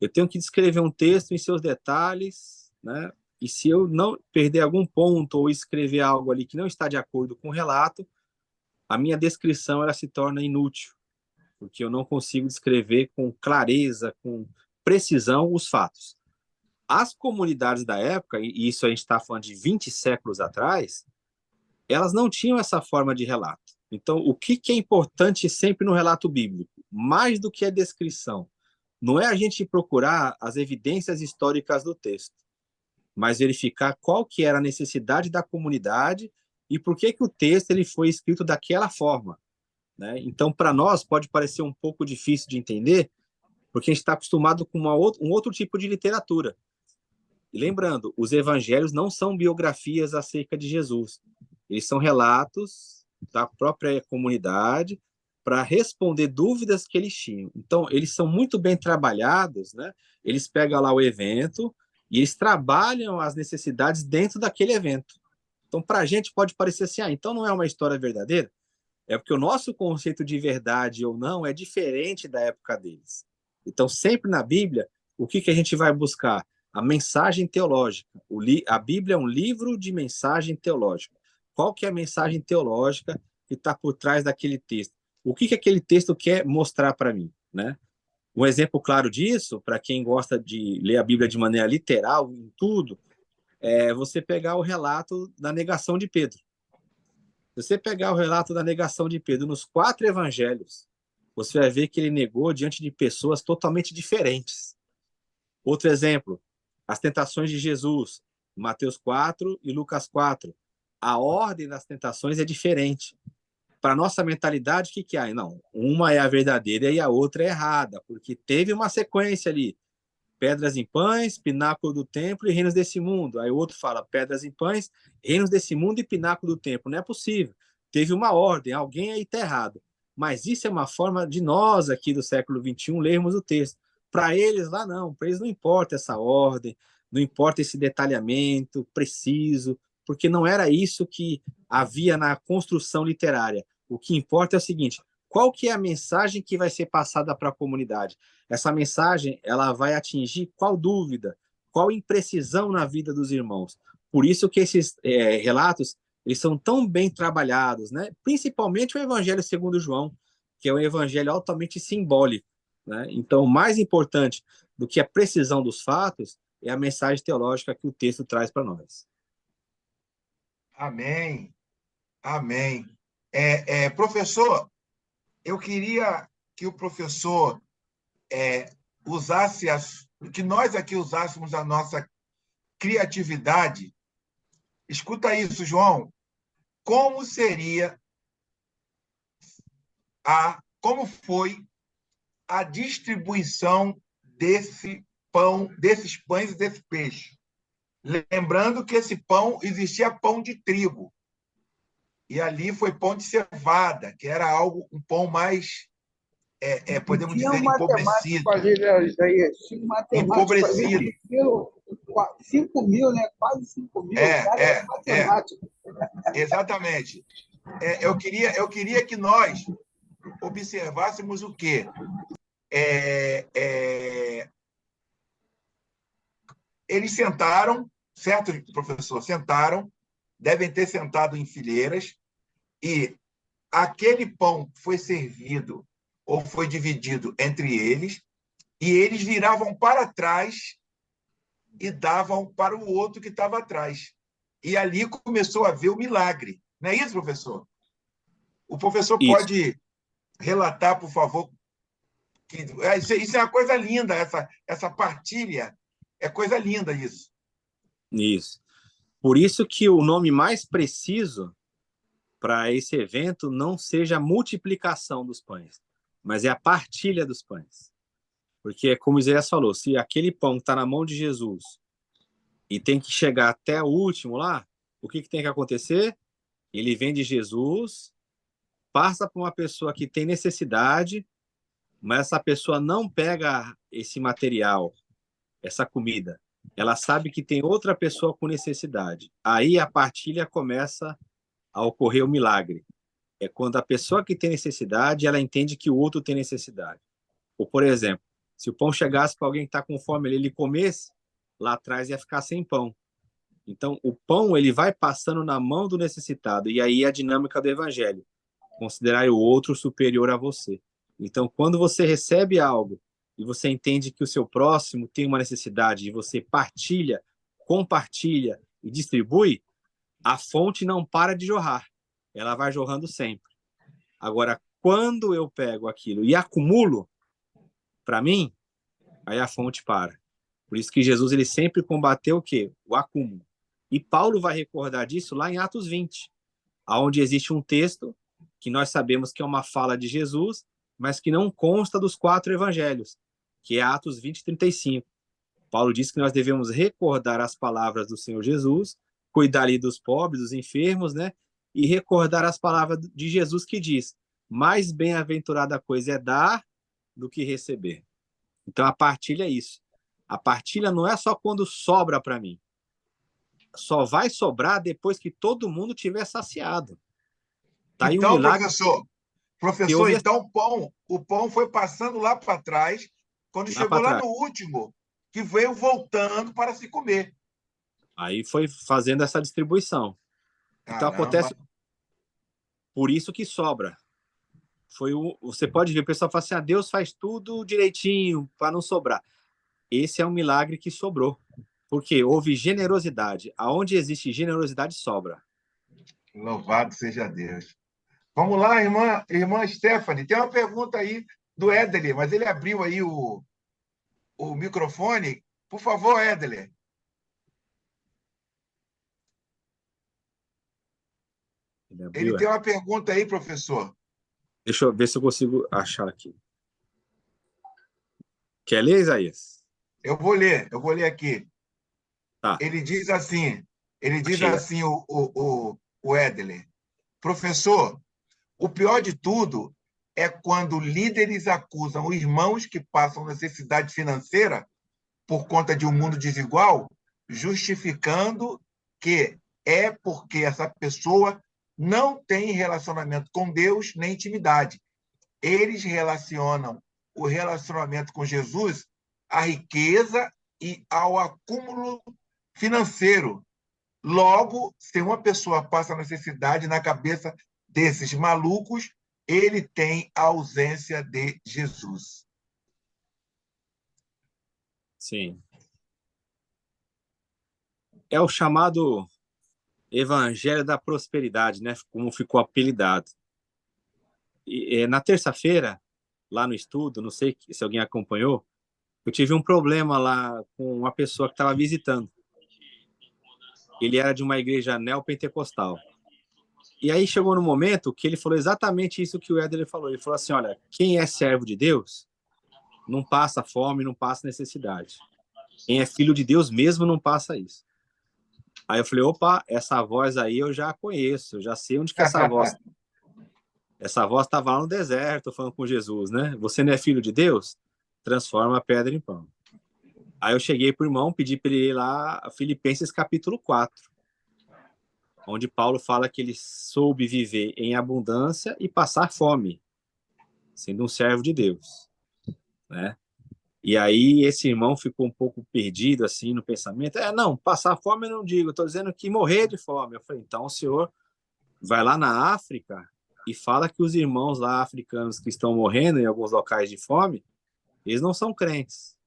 eu tenho que descrever um texto em seus detalhes, né? E se eu não perder algum ponto ou escrever algo ali que não está de acordo com o relato, a minha descrição ela se torna inútil, porque eu não consigo descrever com clareza, com precisão os fatos. As comunidades da época, e isso a gente está falando de 20 séculos atrás, elas não tinham essa forma de relato. Então, o que é importante sempre no relato bíblico? Mais do que a descrição, não é a gente procurar as evidências históricas do texto, mas verificar qual que era a necessidade da comunidade e por que o texto ele foi escrito daquela forma, né? Então, para nós, pode parecer um pouco difícil de entender, porque a gente está acostumado com um outro tipo de literatura. E lembrando, os evangelhos não são biografias acerca de Jesus. Eles são relatos da própria comunidade para responder dúvidas que eles tinham. Então, eles são muito bem trabalhados, né? Eles pegam lá o evento e eles trabalham as necessidades dentro daquele evento. Então, para a gente pode parecer assim, então não é uma história verdadeira? É porque o nosso conceito de verdade ou não é diferente da época deles. Então, sempre na Bíblia, o que a gente vai buscar? A mensagem teológica. A Bíblia é um livro de mensagem teológica. Qual que é a mensagem teológica que está por trás daquele texto? O que aquele texto quer mostrar para mim, né? Um exemplo claro disso, para quem gosta de ler a Bíblia de maneira literal, em tudo, é você pegar o relato da negação de Pedro. Se você pegar o relato da negação de Pedro nos 4 evangelhos, você vai ver que ele negou diante de pessoas totalmente diferentes. Outro exemplo, as tentações de Jesus, Mateus 4 e Lucas 4. A ordem das tentações é diferente. Para a nossa mentalidade, o que há? Não, uma é a verdadeira e a outra é errada, porque teve uma sequência ali. Pedras em pães, pináculo do templo e reinos desse mundo. Aí o outro fala pedras em pães, reinos desse mundo e pináculo do templo. Não é possível. Teve uma ordem, alguém aí está errado. Mas isso é uma forma de nós aqui do século XXI lermos o texto. Para eles lá não, para eles não importa essa ordem, não importa esse detalhamento preciso, porque não era isso que havia na construção literária. O que importa é o seguinte, qual que é a mensagem que vai ser passada para a comunidade? Essa mensagem, ela vai atingir qual dúvida, qual imprecisão na vida dos irmãos. Por isso que esses relatos, eles são tão bem trabalhados, né? Principalmente o Evangelho segundo João, que é um evangelho altamente simbólico, né? Então, mais importante do que a precisão dos fatos é a mensagem teológica que o texto traz para nós. Amém. Amém. Professor, eu queria que o professor que nós aqui usássemos a nossa criatividade. Escuta isso, João. Como foi a distribuição desse pão, desses pães e desse peixe? Lembrando que esse pão, existia pão de trigo, e ali foi pão de cevada, que era um pão mais, podemos dizer, empobrecido. Empobrecido. 5 mil, né? Quase 5 mil. Exatamente. Eu queria que nós observássemos o quê? Eles sentaram, certo, professor? Sentaram, devem ter sentado em fileiras, e aquele pão foi servido ou foi dividido entre eles, e eles viravam para trás e davam para o outro que estava atrás. E ali começou a ver o milagre. Não é isso, professor? O professor pode relatar, por favor, que isso é uma coisa linda, essa partilha. É coisa linda isso. Isso. Por isso que o nome mais preciso para esse evento não seja a multiplicação dos pães, mas é a partilha dos pães. Porque, como Isaías falou, se aquele pão está na mão de Jesus e tem que chegar até o último lá, o que tem que acontecer? Ele vem de Jesus, passa para uma pessoa que tem necessidade, mas essa pessoa não pega esse material, essa comida. Ela sabe que tem outra pessoa com necessidade. Aí a partilha começa a ocorrer o milagre. É quando a pessoa que tem necessidade, ela entende que o outro tem necessidade. Ou, por exemplo, se o pão chegasse para alguém que está com fome, ele comesse, lá atrás ia ficar sem pão. Então, o pão ele vai passando na mão do necessitado. E aí a dinâmica do evangelho. Considerar o outro superior a você. Então, quando você recebe algo e você entende que o seu próximo tem uma necessidade e você partilha, compartilha e distribui, a fonte não para de jorrar. Ela vai jorrando sempre. Agora, quando eu pego aquilo e acumulo, para mim, aí a fonte para. Por isso que Jesus ele sempre combateu o quê? O acúmulo. E Paulo vai recordar disso lá em Atos 20, onde existe um texto que nós sabemos que é uma fala de Jesus, mas que não consta dos 4 evangelhos, que é Atos 20, 35. Paulo diz que nós devemos recordar as palavras do Senhor Jesus, cuidar ali dos pobres, dos enfermos, né? E recordar as palavras de Jesus que diz: mais bem-aventurada coisa é dar do que receber. Então a partilha é isso. A partilha não é só quando sobra para mim. Só vai sobrar depois que todo mundo tiver saciado. Tá aí então, um milagre. Professor, então o pão foi passando lá para trás, quando chegou lá no último, que veio voltando para se comer. Aí foi fazendo essa distribuição. Então acontece. Por isso que sobra. Você pode ver, o pessoal fala assim: Deus faz tudo direitinho para não sobrar. Esse é um milagre que sobrou. Porque houve generosidade. Aonde existe generosidade, sobra. Louvado seja Deus. Vamos lá, irmã Stephanie. Tem uma pergunta aí do Édeler, mas ele abriu aí o microfone. Por favor, Édeler. Ele tem uma pergunta aí, professor. Deixa eu ver se eu consigo achar aqui. Quer ler, Isaías? Eu vou ler aqui. Tá. Ele diz assim, o Édeler: professor, o pior de tudo é quando líderes acusam irmãos que passam necessidade financeira por conta de um mundo desigual, justificando que é porque essa pessoa não tem relacionamento com Deus nem intimidade. eles relacionam o relacionamento com Jesus à riqueza e ao acúmulo financeiro. Logo, se uma pessoa passa necessidade, na cabeça desses malucos, ele tem a ausência de Jesus. Sim. É o chamado Evangelho da Prosperidade, né? Como ficou apelidado. Na terça-feira, lá no estudo, não sei se alguém acompanhou, eu tive um problema lá com uma pessoa que estava visitando. Ele era de uma igreja neopentecostal. E aí chegou no momento que ele falou exatamente isso que o Éder falou. Ele falou assim, olha, quem é servo de Deus não passa fome, não passa necessidade. Quem é filho de Deus mesmo não passa isso. Aí eu falei, opa, essa voz aí eu já conheço, eu já sei onde que essa voz... Essa voz estava lá no deserto falando com Jesus, né? Você não é filho de Deus? Transforma a pedra em pão. Aí eu cheguei para o irmão, pedi para ele ir lá, Filipenses capítulo 4, onde Paulo fala que ele soube viver em abundância e passar fome, sendo um servo de Deus, né? E aí esse irmão ficou um pouco perdido assim no pensamento. Não, passar fome eu não digo, estou dizendo que morrer de fome. Eu falei, então o senhor vai lá na África e fala que os irmãos lá africanos que estão morrendo em alguns locais de fome, eles não são crentes.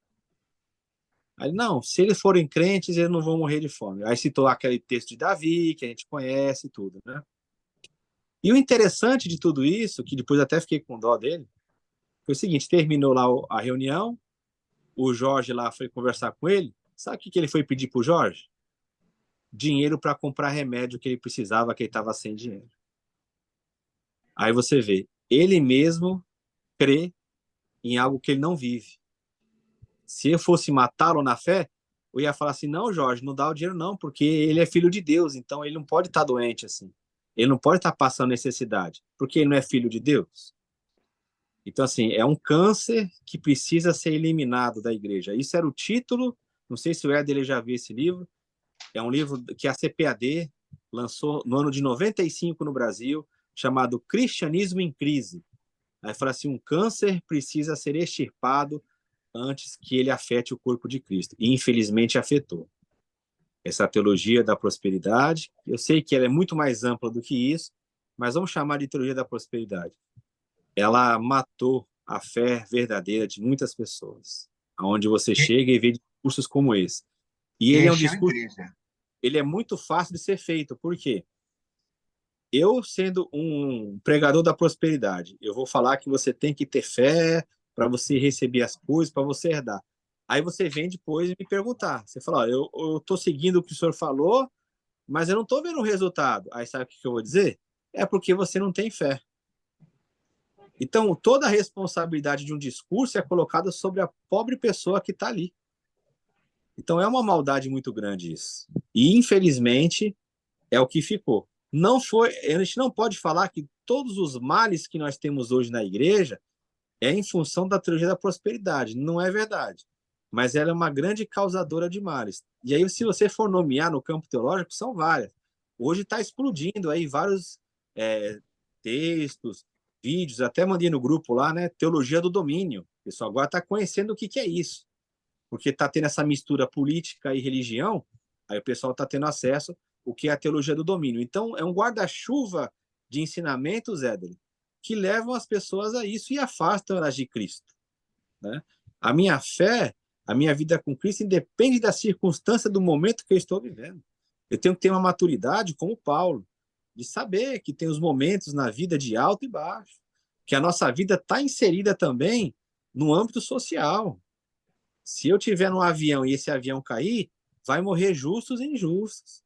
Aí, não, se eles forem crentes, eles não vão morrer de fome. Aí citou aquele texto de Davi, que a gente conhece e tudo, né? E o interessante de tudo isso, que depois até fiquei com dó dele, foi o seguinte, terminou lá a reunião, o Jorge lá foi conversar com ele, sabe o que ele foi pedir pro Jorge? Dinheiro para comprar remédio que ele precisava, que ele estava sem dinheiro. Aí você vê, ele mesmo crê em algo que ele não vive. Se eu fosse matá-lo na fé, eu ia falar assim, não, Jorge, não dá o dinheiro não, porque ele é filho de Deus, então ele não pode estar doente assim. Ele não pode estar passando necessidade, porque ele não é filho de Deus. Então, assim, é um câncer que precisa ser eliminado da igreja. Isso era o título, não sei se o Éder já viu esse livro, é um livro que a CPAD lançou no ano de 95 no Brasil, chamado Cristianismo em Crise. Aí fala assim, um câncer precisa ser extirpado antes que ele afete o corpo de Cristo. E, infelizmente, afetou. Essa teologia da prosperidade, eu sei que ela é muito mais ampla do que isso, mas vamos chamar de teologia da prosperidade. Ela matou a fé verdadeira de muitas pessoas, aonde você chega e vê discursos como esse. E ele é um discurso, ele é muito fácil de ser feito. Por quê? Eu, sendo um pregador da prosperidade, eu vou falar que você tem que ter fé para você receber as coisas, para você herdar. Aí você vem depois e me perguntar. Você fala, eu estou seguindo o que o senhor falou, mas eu não estou vendo o resultado. Aí sabe o que eu vou dizer? É porque você não tem fé. Então, toda a responsabilidade de um discurso é colocada sobre a pobre pessoa que está ali. Então, é uma maldade muito grande isso. E, infelizmente, é o que ficou. Não foi, a gente não pode falar que todos os males que nós temos hoje na igreja é em função da teologia da prosperidade. Não é verdade. Mas ela é uma grande causadora de males. E aí, se você for nomear no campo teológico, são várias. Hoje está explodindo aí vários textos, vídeos, até mandei no grupo lá, né? Teologia do domínio. O pessoal agora está conhecendo o que é isso. Porque está tendo essa mistura política e religião, aí o pessoal está tendo acesso o que é a teologia do domínio. Então, é um guarda-chuva de ensinamentos, Éder, que levam as pessoas a isso e afastam elas de Cristo, né? A minha fé, a minha vida com Cristo independe da circunstância, do momento que eu estou vivendo. Eu tenho que ter uma maturidade, como Paulo, de saber que tem os momentos na vida de alto e baixo, que a nossa vida está inserida também no âmbito social. Se eu tiver num avião e esse avião cair, vai morrer justos e injustos,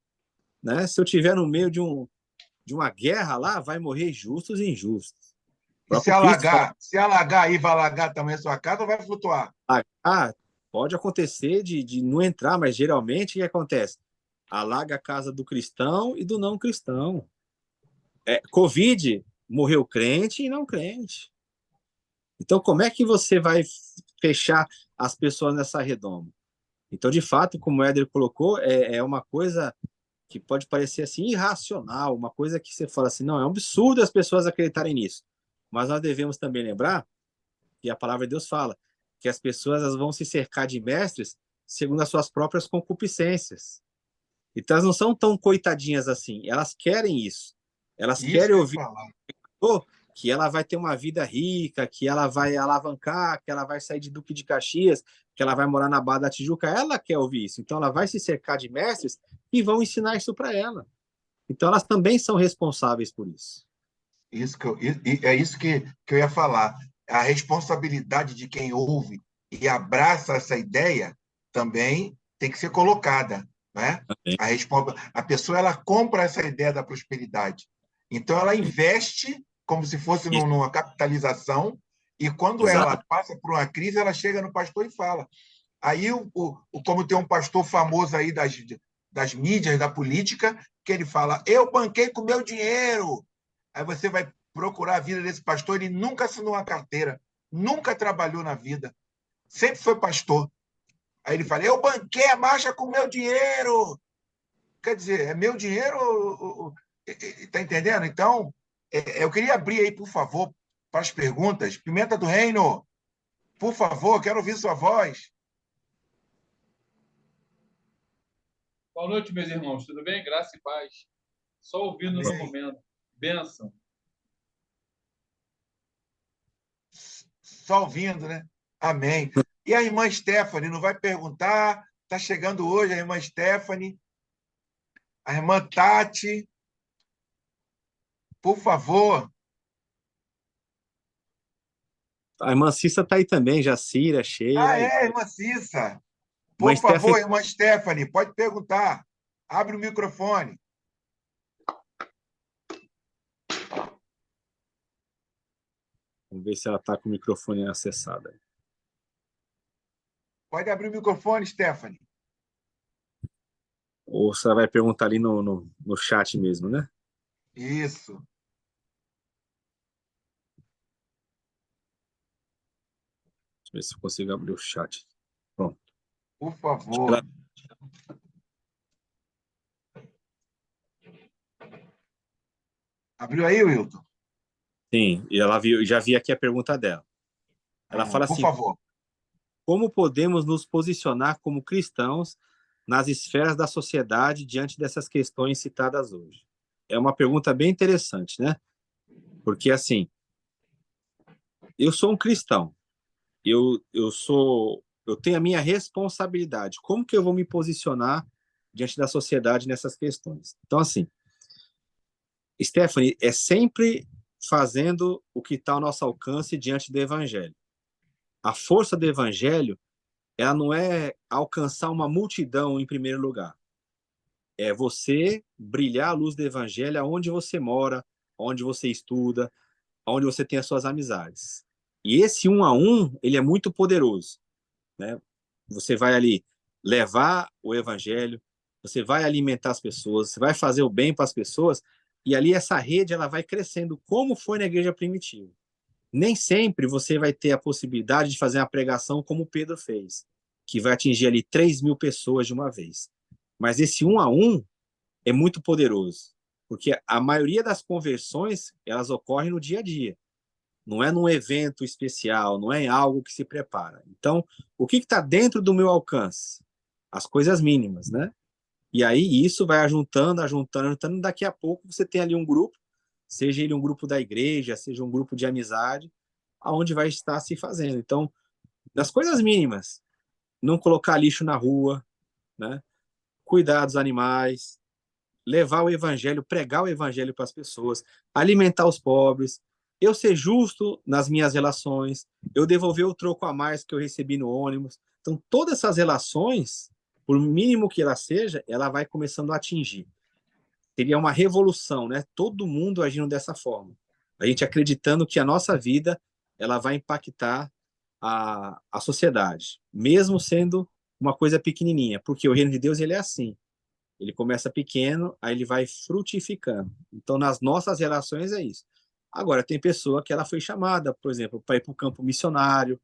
né? Se eu tiver no meio de uma guerra lá, vai morrer justos e injustos. E se alagar, se alagar aí, vai alagar também a sua casa ou vai flutuar? Pode acontecer de não entrar, mas geralmente o que acontece? Alaga a casa do cristão e do não cristão. Covid, morreu crente e não crente. Então, como é que você vai fechar as pessoas nessa redoma? Então, de fato, como o Éder colocou, é uma coisa que pode parecer assim irracional, uma coisa que você fala assim, não, é um absurdo as pessoas acreditarem nisso. mas nós devemos também lembrar que a palavra de Deus fala que as pessoas elas vão se cercar de mestres segundo as suas próprias concupiscências. Então, elas não são tão coitadinhas assim. Elas querem isso. Elas Isso querem que eu ia ouvir falar. que ela vai ter uma vida rica, que ela vai alavancar, que ela vai sair de Duque de Caxias, que ela vai morar na Barra da Tijuca. Ela quer ouvir isso. Então, ela vai se cercar de mestres que vão ensinar isso para ela. Então, elas também são responsáveis por isso. É isso que eu ia falar. A responsabilidade de quem ouve e abraça essa ideia também tem que ser colocada, né? A pessoa ela compra essa ideia da prosperidade. Então, ela investe como se fosse numa capitalização, e quando Exato. ela passa por uma crise, ela chega no pastor e fala. Aí, como tem um pastor famoso aí das mídias, da política, que ele fala, eu banquei com meu dinheiro. Aí você vai procurar a vida desse pastor, ele nunca assinou uma carteira, nunca trabalhou na vida, sempre foi pastor. Aí ele fala, eu banquei a marcha com meu dinheiro. Quer dizer, é meu dinheiro, está entendendo? Então, eu queria abrir aí, por favor, para as perguntas. Pimenta do Reino, por favor, quero ouvir sua voz. Boa noite, meus irmãos. Tudo bem? Graça e paz. Só ouvindo no momento. Bênção. Só ouvindo, né? Amém. E a irmã Stephanie, não vai perguntar? Está chegando hoje a irmã Stephanie. A irmã Tati. Por favor. A irmã Cissa está aí também, Jacira, Sheila. Irmã Cissa. Por favor, irmã Stephanie, pode perguntar. Abre o microfone. Vamos ver se ela está com o microfone acessado. Pode abrir o microfone, Stephanie. Ou você vai perguntar ali no chat mesmo, né? Isso. Deixa eu ver se eu consigo abrir o chat. Pronto. Por favor. Abriu aí, Wilton? Sim, e ela já vi aqui a pergunta dela. Ela fala assim, por favor. Como podemos nos posicionar como cristãos nas esferas da sociedade diante dessas questões citadas hoje? É uma pergunta bem interessante, né? Porque, assim, eu sou um cristão, eu tenho a minha responsabilidade. Como que eu vou me posicionar diante da sociedade nessas questões? Então, assim, Stephanie, é sempre fazendo o que está ao nosso alcance diante do Evangelho. A força do Evangelho, ela não é alcançar uma multidão em primeiro lugar. É você brilhar a luz do Evangelho aonde você mora, onde você estuda, onde você tem as suas amizades. E esse 1 a 1, ele é muito poderoso, né? Você vai ali levar o Evangelho, você vai alimentar as pessoas, você vai fazer o bem para as pessoas, e ali essa rede ela vai crescendo, como foi na igreja primitiva. Nem sempre você vai ter a possibilidade de fazer uma pregação como Pedro fez, que vai atingir ali 3.000 pessoas de uma vez. Mas esse 1 a 1 é muito poderoso, porque a maioria das conversões, elas ocorrem no dia a dia. Não é num evento especial, não é em algo que se prepara. Então, o que está dentro do meu alcance? As coisas mínimas, né? E aí isso vai ajuntando, daqui a pouco você tem ali um grupo, seja ele um grupo da igreja, seja um grupo de amizade, aonde vai estar se fazendo. Então, das coisas mínimas, não colocar lixo na rua, né? Cuidar dos animais, levar o evangelho, pregar o evangelho para as pessoas, alimentar os pobres, eu ser justo nas minhas relações, eu devolver o troco a mais que eu recebi no ônibus. Então, todas essas relações, por mínimo que ela seja, ela vai começando a atingir. Seria uma revolução, né? Todo mundo agindo dessa forma. A gente acreditando que a nossa vida ela vai impactar a sociedade, mesmo sendo uma coisa pequenininha, porque o reino de Deus ele é assim. Ele começa pequeno, aí ele vai frutificando. Então, nas nossas relações é isso. Agora, tem pessoa que ela foi chamada, por exemplo, para ir para o campo missionário,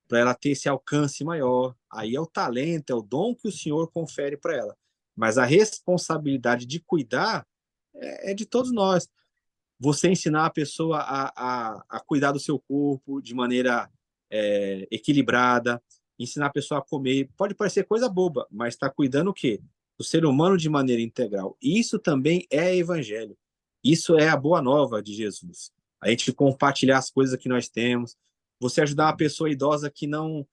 para ela ter esse alcance maior. Aí é o talento, é o dom que o Senhor confere para ela. Mas a responsabilidade de cuidar é de todos nós. você ensinar a pessoa a cuidar do seu corpo de maneira equilibrada, ensinar a pessoa a comer. Pode parecer coisa boba, mas está cuidando o quê? Do ser humano de maneira integral. Isso também é evangelho. Isso é a boa nova de Jesus. A gente compartilhar as coisas que nós temos. Você ajudar uma pessoa idosa que não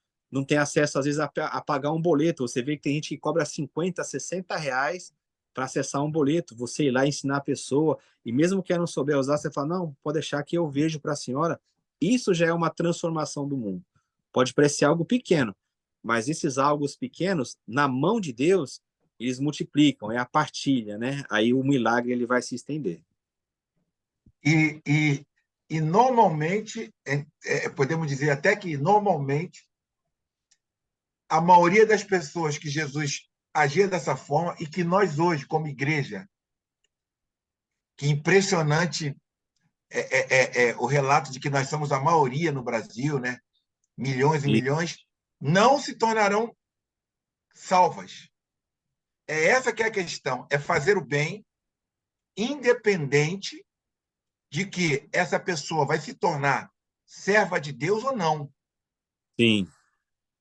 tem acesso, às vezes, a pagar um boleto. Você vê que tem gente que cobra 50, 60 reais para acessar um boleto. Você ir lá ensinar a pessoa, e mesmo que ela não souber usar, você fala, não, pode deixar que eu vejo para a senhora. Isso já é uma transformação do mundo. Pode parecer algo pequeno, mas esses algo pequenos, na mão de Deus, eles multiplicam, é a partilha, né? Aí o milagre ele vai se estender. E normalmente, podemos dizer até que normalmente, a maioria das pessoas que Jesus agia dessa forma e que nós hoje, como igreja, que impressionante o relato de que nós somos a maioria no Brasil, né? Milhões e milhões, não se tornarão salvas. É essa que é a questão, é fazer o bem, independente de que essa pessoa vai se tornar serva de Deus ou não. Sim.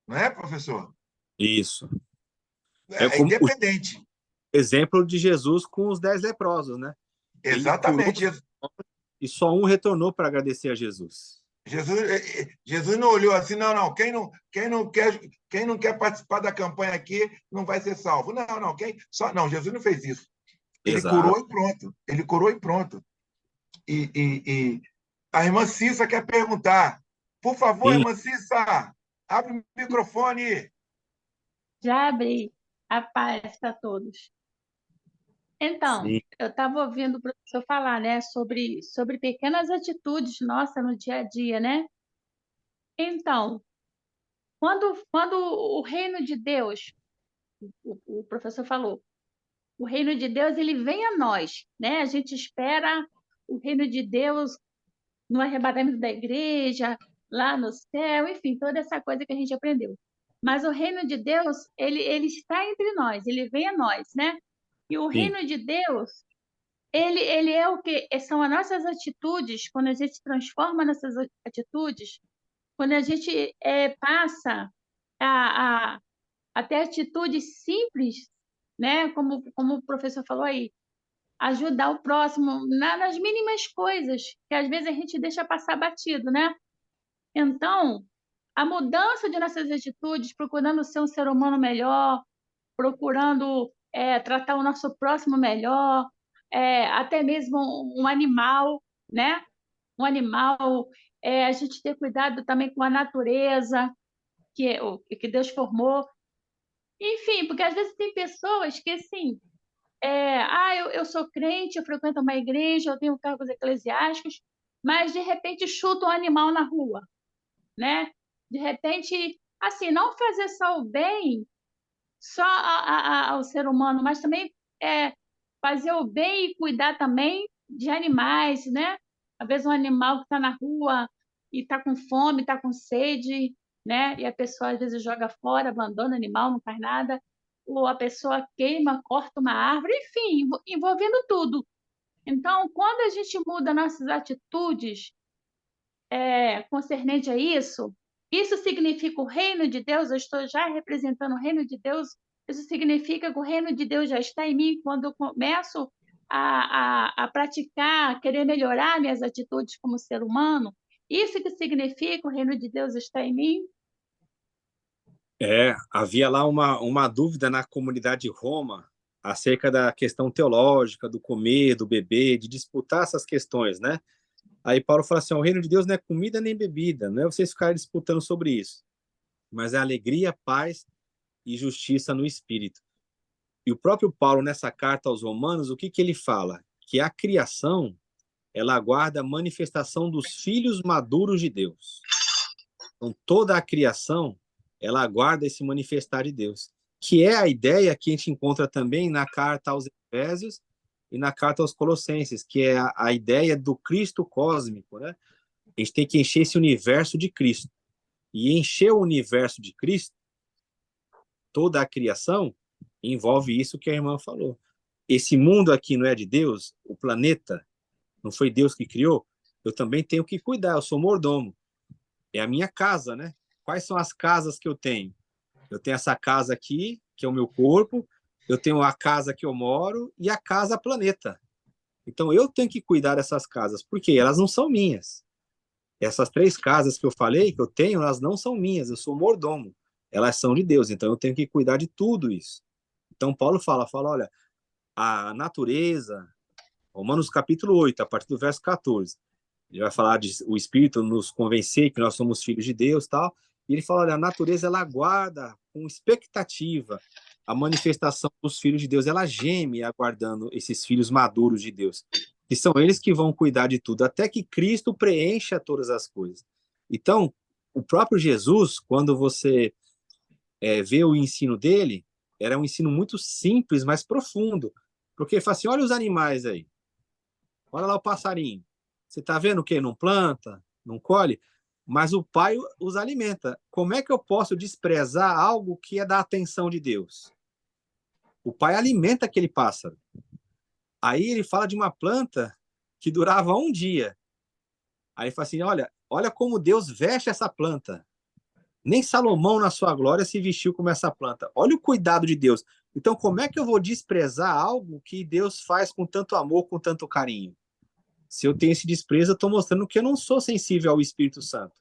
Não é, professor? Isso. É independente. O exemplo de Jesus com os 10 leprosos, né? Exatamente. E só um retornou para agradecer a Jesus. Jesus não olhou assim, não, quem não quer participar da campanha aqui não vai ser salvo. Não, Jesus não fez isso. Ele Exato. curou e pronto. Ele curou e pronto. E a irmã Cissa quer perguntar. Por favor, Sim. irmã Cissa, abre o microfone. Já abri. A paz para todos. Então, Sim. eu estava ouvindo o professor falar, né, sobre pequenas atitudes nossas no dia a dia, né? Então, quando o reino de Deus, o professor falou, o reino de Deus ele vem a nós, né? A gente espera o reino de Deus no arrebatamento da igreja, lá no céu, enfim, toda essa coisa que a gente aprendeu. Mas o reino de Deus, ele está entre nós, ele vem a nós, né? E o Sim. reino de Deus, ele é o que são as nossas atitudes, quando a gente transforma nessas atitudes, quando a gente passa a ter atitudes simples, né? Como o professor falou aí, ajudar o próximo nas mínimas coisas, que às vezes a gente deixa passar batido, né? Então, a mudança de nossas atitudes, procurando ser um ser humano melhor, procurando tratar o nosso próximo melhor, até mesmo um animal, né? Um animal, a gente ter cuidado também com a natureza que Deus formou. Enfim, porque às vezes tem pessoas que, assim, eu sou crente, eu frequento uma igreja, eu tenho cargos eclesiásticos, mas de repente chuta um animal na rua, né? De repente, assim, não fazer só o bem só ao ser humano, mas também fazer o bem e cuidar também de animais, né? Às vezes um animal que está na rua e está com fome, está com sede, né? E a pessoa às vezes joga fora, abandona o animal, não faz nada, ou a pessoa queima, corta uma árvore, enfim, envolvendo tudo. Então, quando a gente muda nossas atitudes concernente a isso, isso significa o reino de Deus, eu estou já representando o reino de Deus, isso significa que o reino de Deus já está em mim quando eu começo a praticar, querer melhorar minhas atitudes como ser humano. Isso que significa o reino de Deus está em mim? Havia lá uma dúvida na comunidade de Roma acerca da questão teológica, do comer, do beber, de disputar essas questões, né? Aí Paulo fala assim, o reino de Deus não é comida nem bebida, não é vocês ficarem disputando sobre isso, mas é alegria, paz e justiça no Espírito. E o próprio Paulo, nessa carta aos Romanos, o que ele fala? Que a criação, ela aguarda a manifestação dos filhos maduros de Deus. Então, toda a criação, ela aguarda esse manifestar de Deus, que é a ideia que a gente encontra também na carta aos Efésios e na carta aos Colossenses, que é a ideia do Cristo cósmico, né? A gente tem que encher esse universo de Cristo. E encher o universo de Cristo, toda a criação, envolve isso que a irmã falou. Esse mundo aqui não é de Deus, o planeta, não foi Deus que criou, eu também tenho que cuidar, eu sou mordomo. É a minha casa, né? Quais são as casas que eu tenho? Eu tenho essa casa aqui, que é o meu corpo, eu tenho a casa que eu moro e a casa planeta. Então, eu tenho que cuidar dessas casas, porque elas não são minhas. Essas 3 casas que eu falei, que eu tenho, elas não são minhas, eu sou mordomo. Elas são de Deus, então eu tenho que cuidar de tudo isso. Então, Paulo fala, olha, a natureza, Romanos capítulo 8, a partir do verso 14, ele vai falar de o Espírito nos convencer que nós somos filhos de Deus, tal. E ele fala, olha, a natureza, ela aguarda com expectativa a manifestação dos filhos de Deus. Ela geme aguardando esses filhos maduros de Deus, que são eles que vão cuidar de tudo, até que Cristo preencha todas as coisas. Então, o próprio Jesus, quando você vê o ensino dele, era um ensino muito simples, mas profundo. Porque ele fala assim, olha os animais aí. Olha lá o passarinho. Você está vendo o quê? Não planta, não colhe, mas o Pai os alimenta. Como é que eu posso desprezar algo que é da atenção de Deus? O Pai alimenta aquele pássaro. Aí ele fala de uma planta que durava um dia. Aí ele fala assim, olha como Deus veste essa planta. Nem Salomão, na sua glória, se vestiu como essa planta. Olha o cuidado de Deus. Então, como é que eu vou desprezar algo que Deus faz com tanto amor, com tanto carinho? Se eu tenho esse desprezo, eu estou mostrando que eu não sou sensível ao Espírito Santo.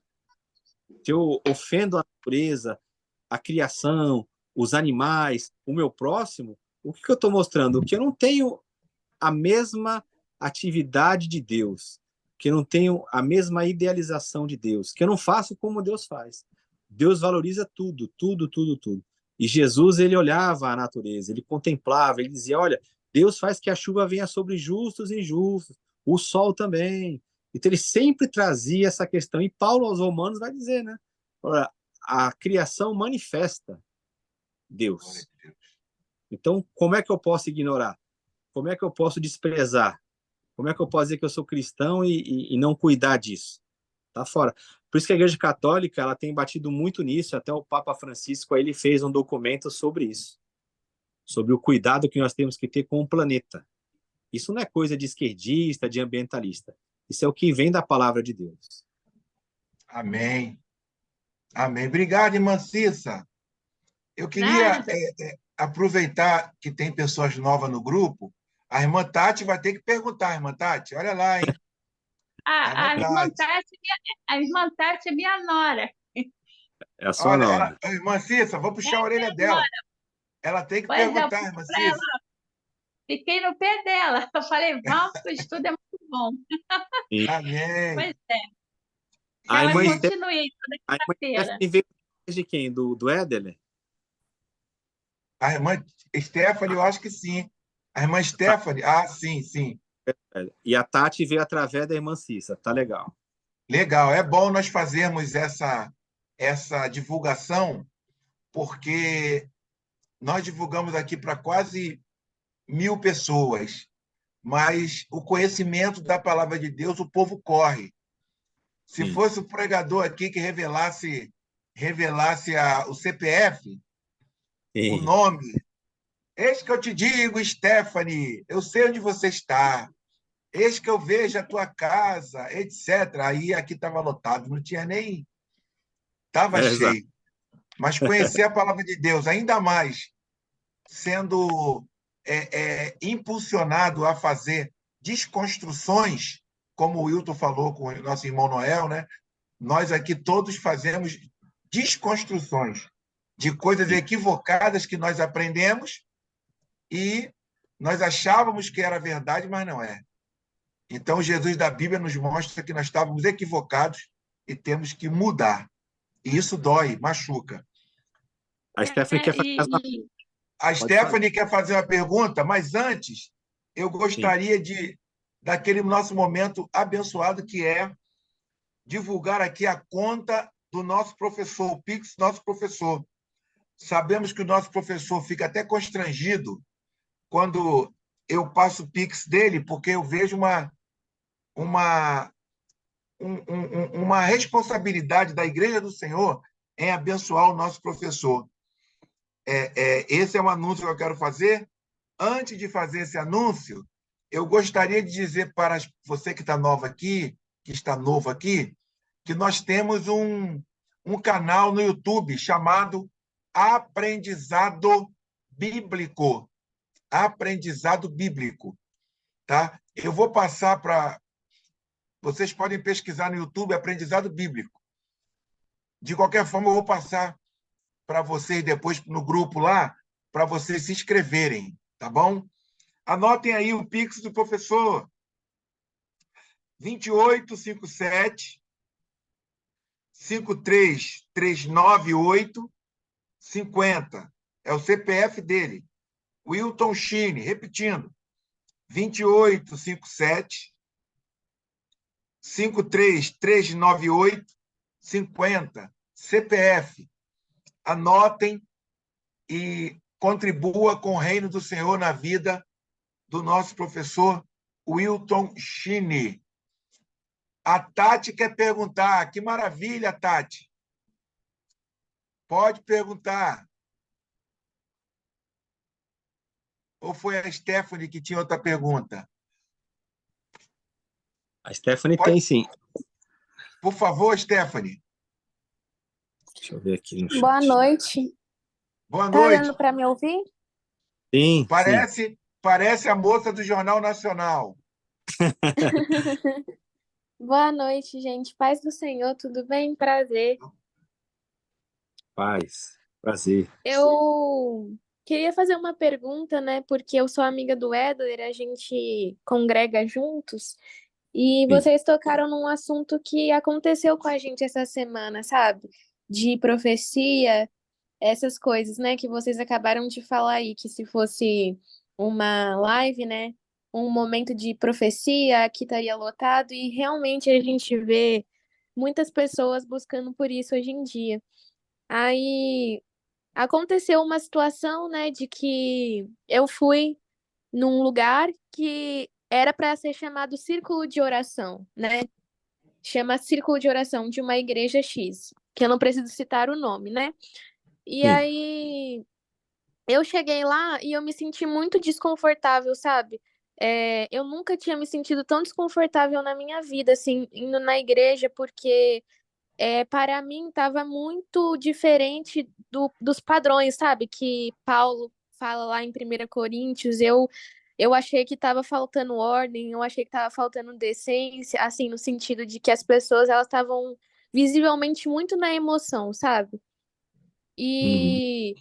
Se eu ofendo a natureza, a criação, os animais, o meu próximo, o que eu estou mostrando? Que eu não tenho a mesma atividade de Deus, que eu não tenho a mesma idealização de Deus, que eu não faço como Deus faz. Deus valoriza tudo, tudo, tudo, tudo. E Jesus, ele olhava a natureza, ele contemplava, ele dizia, olha, Deus faz que a chuva venha sobre justos e injustos, o sol também. Então, ele sempre trazia essa questão. E Paulo aos Romanos vai dizer, né? Olha, a criação manifesta Deus. Então, como é que eu posso ignorar? Como é que eu posso desprezar? Como é que eu posso dizer que eu sou cristão e não cuidar disso? Tá fora. Por isso que a Igreja Católica ela tem batido muito nisso. Até o Papa Francisco ele fez um documento sobre isso, sobre o cuidado que nós temos que ter com o planeta. Isso não é coisa de esquerdista, de ambientalista. Isso é o que vem da palavra de Deus. Amém. Amém. Obrigado, irmã Cissa. Eu queria aproveitar que tem pessoas novas no grupo. A irmã Tati vai ter que perguntar, irmã Tati. Olha lá, hein? A irmã Tati é minha nora. É a sua nora. Irmã Cissa, vou puxar a orelha dela. Ela tem que perguntar, irmã Cissa. Fiquei no pé dela. Eu falei, vamos, o estudo é muito bom. Amém. Pois é. A irmã continue toda quinta-feira. veio de quem? Do Éder? A irmã Stephanie, eu acho que sim. A irmã Stephanie, sim, sim. E a Tati veio através da irmã Cissa, tá legal. Legal, é bom nós fazermos essa divulgação, porque nós divulgamos aqui para quase 1.000 pessoas, mas o conhecimento da palavra de Deus, o povo corre. Se fosse o pregador aqui que revelasse o CPF, o nome, eis que eu te digo, Stephanie, eu sei onde você está, eis que eu vejo a tua casa, etc. Aí aqui estava lotado, não tinha nem... Estava cheio. Exato. Mas conhecer a palavra de Deus, ainda mais sendo impulsionado a fazer desconstruções, como o Wilton falou com o nosso irmão Noel, né? Nós aqui todos fazemos desconstruções de coisas equivocadas que nós aprendemos e nós achávamos que era verdade, mas não é. Então, Jesus da Bíblia nos mostra que nós estávamos equivocados e temos que mudar. E isso dói, machuca. A Stephanie quer fazer uma pergunta, mas antes eu gostaria daquele nosso momento abençoado que é divulgar aqui a conta do nosso professor, o Pix nosso professor. Sabemos que o nosso professor fica até constrangido quando eu passo o Pix dele, porque eu vejo uma responsabilidade da Igreja do Senhor em abençoar o nosso professor. Esse é um anúncio que eu quero fazer. Antes de fazer esse anúncio, eu gostaria de dizer para você que está nova aqui, que está novo aqui, que nós temos um canal no YouTube chamado Aprendizado Bíblico. Aprendizado Bíblico, tá? Eu vou passar para... Vocês podem pesquisar no YouTube Aprendizado Bíblico. De qualquer forma, eu vou passar para vocês depois no grupo lá, para vocês se inscreverem, tá bom? Anotem aí o Pix do professor. 2857 53398 50. É o CPF dele. Wilton Chine, repetindo. 2857 53398 50. CPF. Anotem e contribua com o reino do Senhor na vida do nosso professor Wilton Chine. A Tati quer perguntar. Que maravilha, Tati. Pode perguntar. Ou foi a Stephanie que tinha outra pergunta? A Stephanie tem, sim. Por favor, Stephanie. Deixa eu ver aqui no chat. Boa noite. Boa Tá noite. dando para me ouvir? Sim, Parece a moça do Jornal Nacional. Boa noite, gente. Paz do Senhor, tudo bem? Prazer. Paz, prazer. Eu queria fazer uma pergunta, né? Porque eu sou amiga do Éder, a gente congrega juntos. E Sim. vocês tocaram num assunto que aconteceu com a gente essa semana, sabe? De profecia, essas coisas, né? Que vocês acabaram de falar aí, que se fosse uma live, né? Um momento de profecia, que estaria lotado, e realmente a gente vê muitas pessoas buscando por isso hoje em dia. Aí aconteceu uma situação, né, de que eu fui num lugar que era para ser chamado Círculo de Oração, né? Chama Círculo de Oração de uma igreja X, que eu não preciso citar o nome, né? E Sim. aí eu cheguei lá e eu me senti muito desconfortável, sabe? Eu nunca tinha me sentido tão desconfortável na minha vida, assim, indo na igreja, porque para mim estava muito diferente dos padrões, sabe? Que Paulo fala lá em 1 Coríntios. Eu achei que estava faltando ordem, eu achei que estava faltando decência, assim, no sentido de que as pessoas elas estavam visivelmente muito na emoção, sabe? Uhum. E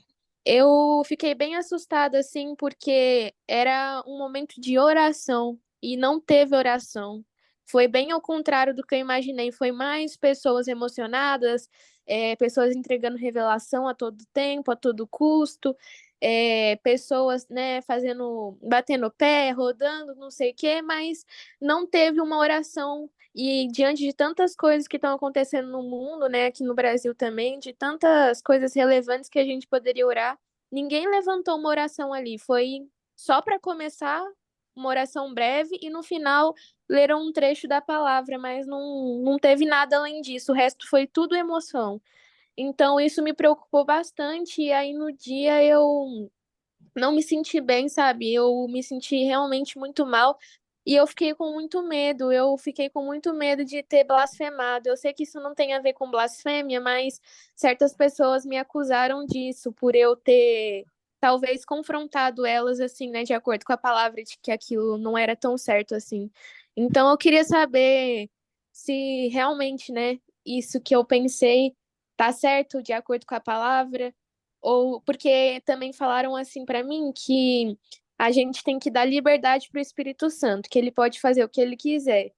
eu fiquei bem assustada, assim, porque era um momento de oração e não teve oração. Foi bem ao contrário do que eu imaginei. Foi mais pessoas emocionadas, pessoas entregando revelação a todo tempo, a todo custo, pessoas, né, batendo pé, rodando, não sei o quê, mas não teve uma oração. E diante de tantas coisas que estão acontecendo no mundo, né, aqui no Brasil também, de tantas coisas relevantes que a gente poderia orar, ninguém levantou uma oração ali. Foi só para começar uma oração breve e no final leram um trecho da palavra, mas não teve nada além disso. O resto foi tudo emoção. Então isso me preocupou bastante e aí no dia eu não me senti bem, sabe? Eu me senti realmente muito mal e eu fiquei com muito medo. Eu fiquei com muito medo de ter blasfemado. Eu sei que isso não tem a ver com blasfêmia, mas certas pessoas me acusaram disso por eu ter talvez confrontado elas assim, né, de acordo com a palavra de que aquilo não era tão certo assim. Então eu queria saber se realmente, né, isso que eu pensei tá certo de acordo com a palavra ou porque também falaram assim para mim que a gente tem que dar liberdade para o Espírito Santo, que ele pode fazer o que ele quiser.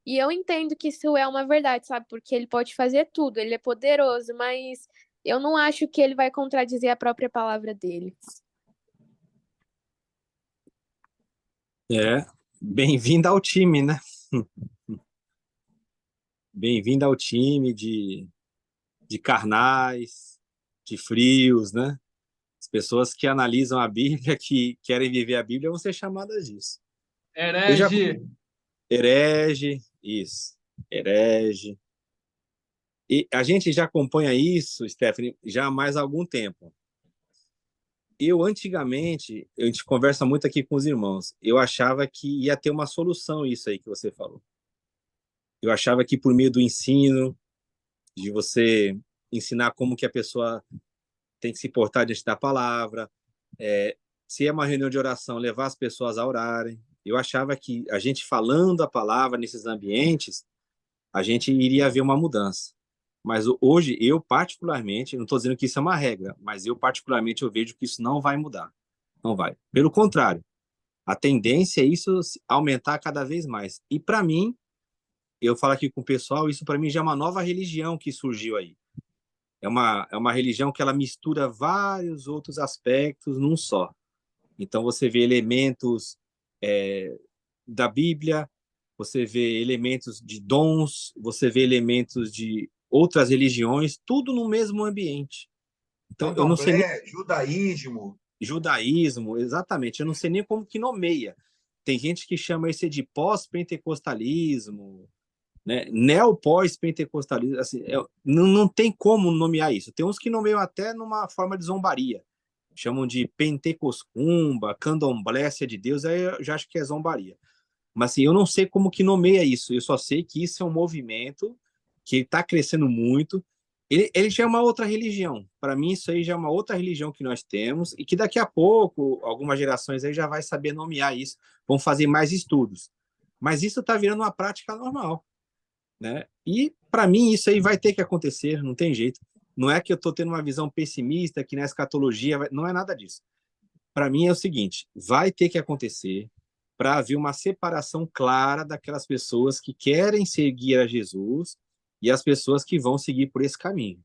E eu entendo que isso é uma verdade, sabe? Porque ele pode fazer tudo, ele é poderoso, mas eu não acho que ele vai contradizer a própria palavra dele. Bem-vinda ao time, né? Bem-vinda ao time de carnais, de frios, né? As pessoas que analisam a Bíblia, que querem viver a Bíblia, vão ser chamadas disso. Herege. Herege, isso. Herege. E a gente já acompanha isso, Stephanie, já há mais algum tempo. Eu, antigamente, a gente conversa muito aqui com os irmãos, eu achava que ia ter uma solução isso aí que você falou. Eu achava que por meio do ensino, de você ensinar como que a pessoa tem que se portar diante da palavra, se é uma reunião de oração, levar as pessoas a orarem. Eu achava que a gente falando a palavra nesses ambientes, a gente iria ver uma mudança. Mas hoje, eu particularmente, não estou dizendo que isso é uma regra, mas eu particularmente eu vejo que isso não vai mudar. Não vai. Pelo contrário, a tendência é isso aumentar cada vez mais. E para mim, eu falo aqui com o pessoal, isso para mim já é uma nova religião que surgiu aí. É uma religião que ela mistura vários outros aspectos num só. Então você vê elementos da Bíblia, você vê elementos de dons, você vê elementos de outras religiões, tudo no mesmo ambiente. Então eu não sei nem Candomblé, judaísmo. judaísmo, exatamente, eu não sei nem como que nomeia. Tem gente que chama isso de pós-pentecostalismo, né? Neo-pós-pentecostalismo, assim, não tem como nomear isso. Tem uns que nomeiam até numa forma de zombaria. Chamam de pentecoscumba, candomblécia de Deus, aí eu já acho que é zombaria. Mas assim, eu não sei como que nomeia isso, eu só sei que isso é um movimento que está crescendo muito. Ele já é uma outra religião. Para mim, isso aí já é uma outra religião que nós temos e que daqui a pouco, algumas gerações aí já vai saber nomear isso, vão fazer mais estudos. Mas isso está virando uma prática normal, né? E para mim isso aí vai ter que acontecer, não tem jeito. Não é que eu estou tendo uma visão pessimista que na escatologia não é nada disso. Para mim é o seguinte, vai ter que acontecer para haver uma separação clara daquelas pessoas que querem seguir a Jesus e as pessoas que vão seguir por esse caminho.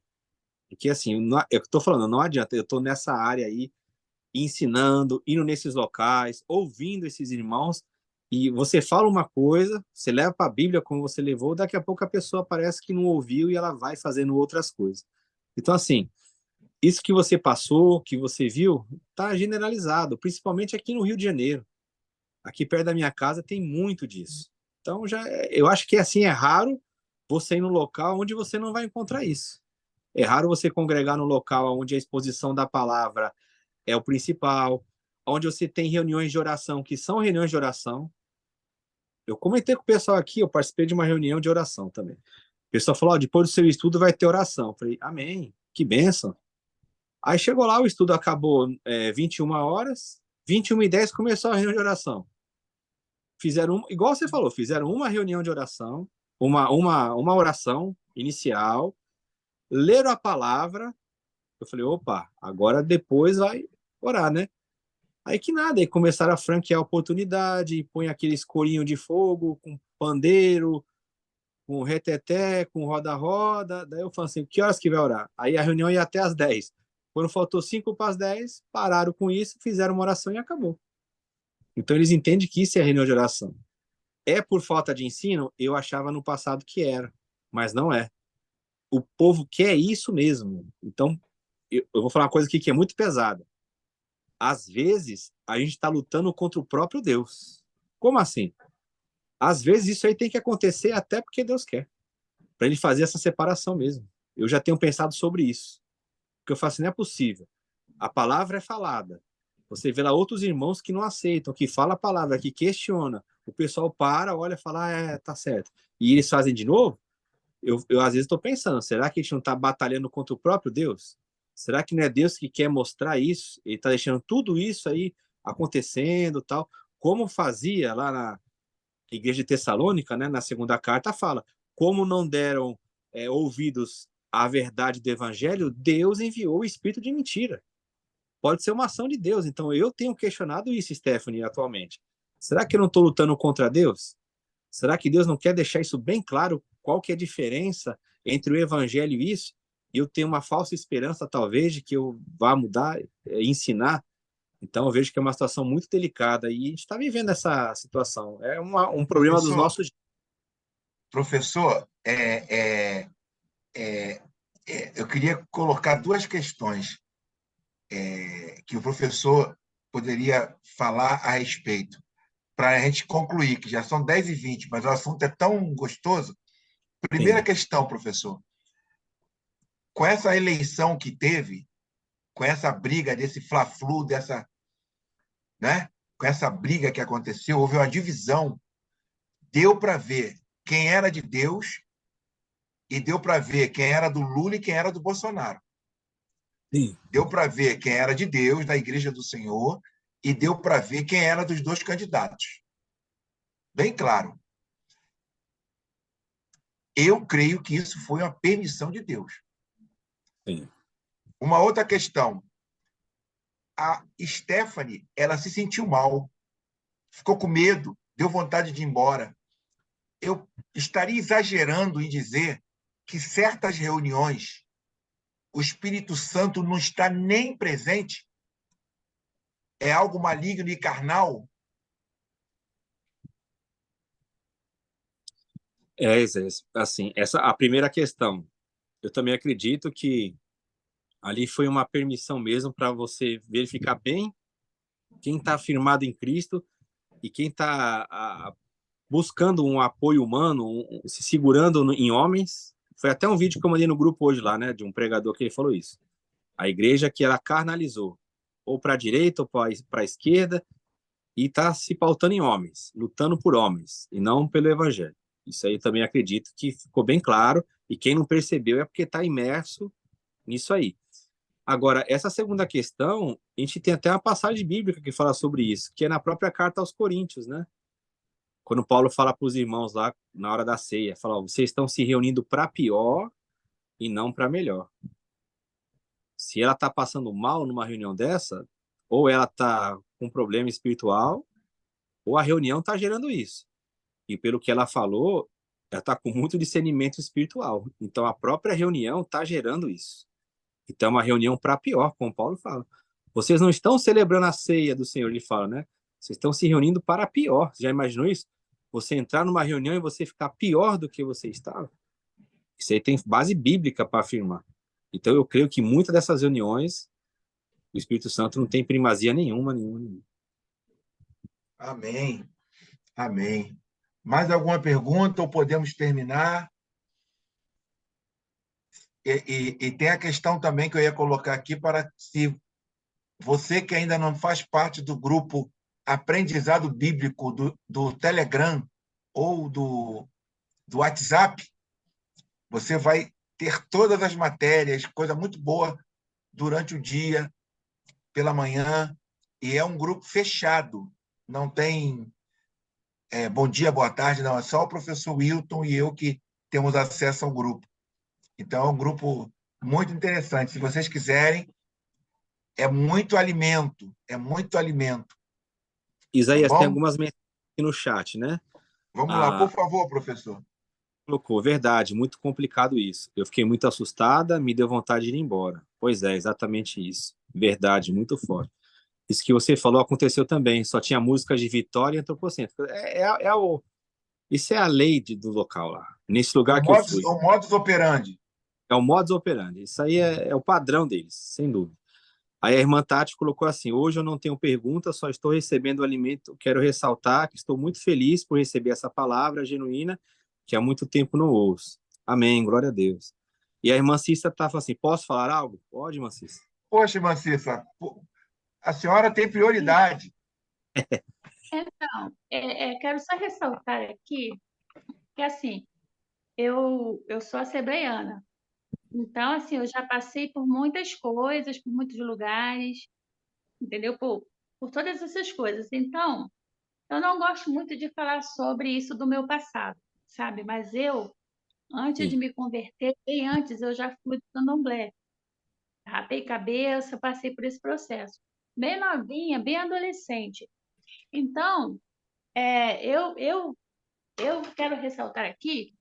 Porque assim, eu estou falando, não adianta, eu estou nessa área aí ensinando, indo nesses locais, ouvindo esses irmãos, e você fala uma coisa, você leva para a Bíblia como você levou, daqui a pouco a pessoa parece que não ouviu e ela vai fazendo outras coisas. Então, assim, isso que você passou, que você viu, está generalizado, principalmente aqui no Rio de Janeiro. Aqui perto da minha casa tem muito disso. Então, eu acho que assim é raro você ir no local onde você não vai encontrar isso. É raro você congregar no local onde a exposição da palavra é o principal, onde você tem reuniões de oração, que são reuniões de oração. Eu comentei com o pessoal aqui, eu participei de uma reunião de oração também. O pessoal falou, depois do seu estudo vai ter oração. Eu falei, amém, que bênção. Aí chegou lá, o estudo acabou 21 horas, 21h10 começou a reunião de oração. Fizeram, igual você falou, fizeram uma reunião de oração, uma oração inicial, leram a palavra, eu falei, opa, agora depois vai orar, né? Aí que nada, aí começaram a franquear a oportunidade, põe aqueles corinhos de fogo, com pandeiro, com reteté, com roda-roda. Daí eu falei assim, que horas que vai orar? Aí a reunião ia até às 10. Quando faltou 5 para as 10, pararam com isso, fizeram uma oração e acabou. Então eles entendem que isso é reunião de oração. É por falta de ensino? Eu achava no passado que era, mas não é. O povo quer isso mesmo. Então, eu vou falar uma coisa aqui que é muito pesada. Às vezes, a gente está lutando contra o próprio Deus. Como assim? Às vezes, isso aí tem que acontecer até porque Deus quer, para ele fazer essa separação mesmo. Eu já tenho pensado sobre isso. Porque eu falo assim, não é possível. A palavra é falada. Você vê lá outros irmãos que não aceitam, que falam a palavra, que questiona. O pessoal para, olha e fala, tá certo. E eles fazem de novo? Eu às vezes estou pensando, será que a gente não está batalhando contra o próprio Deus? Será que não é Deus que quer mostrar isso? Ele está deixando tudo isso aí acontecendo, tal, como fazia lá na igreja de Tessalônica, né? Na segunda carta fala, como não deram ouvidos à verdade do evangelho, Deus enviou o espírito de mentira. Pode ser uma ação de Deus. Então eu tenho questionado isso, Stephanie, atualmente. Será que eu não estou lutando contra Deus? Será que Deus não quer deixar isso bem claro? Qual que é a diferença entre o evangelho e isso? E eu tenho uma falsa esperança, talvez, de que eu vá mudar, ensinar. Então, eu vejo que é uma situação muito delicada e a gente está vivendo essa situação. É um problema dos nossos dias. Professor, eu queria colocar duas questões que o professor poderia falar a respeito, para a gente concluir, que já são 10h20, mas o assunto é tão gostoso. Primeira Sim. questão, professor. Com essa eleição que teve, com essa briga, desse fla-flu, dessa, né? Com essa briga que aconteceu, houve uma divisão. Deu para ver quem era de Deus e deu para ver quem era do Lula e quem era do Bolsonaro. Sim. Deu para ver quem era de Deus, da Igreja do Senhor, e deu para ver quem era dos dois candidatos. Bem claro. Eu creio que isso foi uma permissão de Deus. Sim. Uma outra questão. A Stephanie, ela se sentiu mal, ficou com medo, deu vontade de ir embora. Eu estaria exagerando em dizer que certas reuniões o Espírito Santo não está nem presente? É algo maligno e carnal? Zé, assim, a primeira questão. Eu também acredito que ali foi uma permissão mesmo para você verificar bem quem está firmado em Cristo e quem está buscando um apoio humano, se segurando em homens. Foi até um vídeo que eu mandei no grupo hoje lá, né, de um pregador que ele falou isso. A igreja que ela carnalizou, ou para a direita ou para a esquerda, e está se pautando em homens, lutando por homens, e não pelo evangelho. Isso aí eu também acredito que ficou bem claro, e quem não percebeu é porque está imerso nisso aí. Agora, essa segunda questão, a gente tem até uma passagem bíblica que fala sobre isso, que é na própria carta aos Coríntios, né? Quando Paulo fala para os irmãos lá na hora da ceia, fala: ó, vocês estão se reunindo para pior e não para melhor. Se ela está passando mal numa reunião dessa, ou ela está com problema espiritual, ou a reunião está gerando isso. E pelo que ela falou, ela está com muito discernimento espiritual. Então a própria reunião está gerando isso. Então é uma reunião para pior, como Paulo fala. Vocês não estão celebrando a ceia do Senhor, ele fala, né? Vocês estão se reunindo para pior. Você já imaginou isso? Você entrar numa reunião e você ficar pior do que você estava? Isso aí tem base bíblica para afirmar. Então eu creio que muitas dessas reuniões o Espírito Santo não tem primazia nenhuma. Amém. Amém. Mais alguma pergunta ou podemos terminar? E tem a questão também que eu ia colocar aqui para se você que ainda não faz parte do grupo Aprendizado Bíblico do Telegram ou do WhatsApp, você vai ter todas as matérias, coisa muito boa durante o dia, pela manhã, e é um grupo fechado. Não tem bom dia, boa tarde, não. É só o professor Wilton e eu que temos acesso ao grupo. Então, é um grupo muito interessante. Se vocês quiserem, é muito alimento, é muito alimento. Isaías, Tá tem bom? algumas mensagens aqui no chat, né? Vamos lá, por favor, professor. Colocou, verdade, muito complicado isso. Eu fiquei muito assustada, me deu vontade de ir embora. Pois é, exatamente isso. Verdade, muito forte. Isso que você falou aconteceu também, só tinha músicas de vitória e antropocêntrica. Isso é a lei do local lá. Nesse lugar que eu fui. O modus operandi. É o modus operandi. Isso aí é o padrão deles, sem dúvida. Aí a irmã Tati colocou assim: hoje eu não tenho pergunta, só estou recebendo o alimento. Quero ressaltar que estou muito feliz por receber essa palavra genuína que há muito tempo não ouço. Amém, glória a Deus. E a irmã Cissa tá falando assim: posso falar algo? Pode, irmã Cissa. Poxa, irmã Cissa, a senhora tem prioridade. Então, quero só ressaltar aqui que, assim, eu sou assembleiana. Então, assim, eu já passei por muitas coisas, por muitos lugares, entendeu? Por todas essas coisas. Então, eu não gosto muito de falar sobre isso do meu passado, sabe? Mas eu, antes de Sim. me converter, bem antes, eu já fui do candomblé. Rapei cabeça, passei por esse processo. Bem novinha, bem adolescente. Então, eu quero ressaltar aqui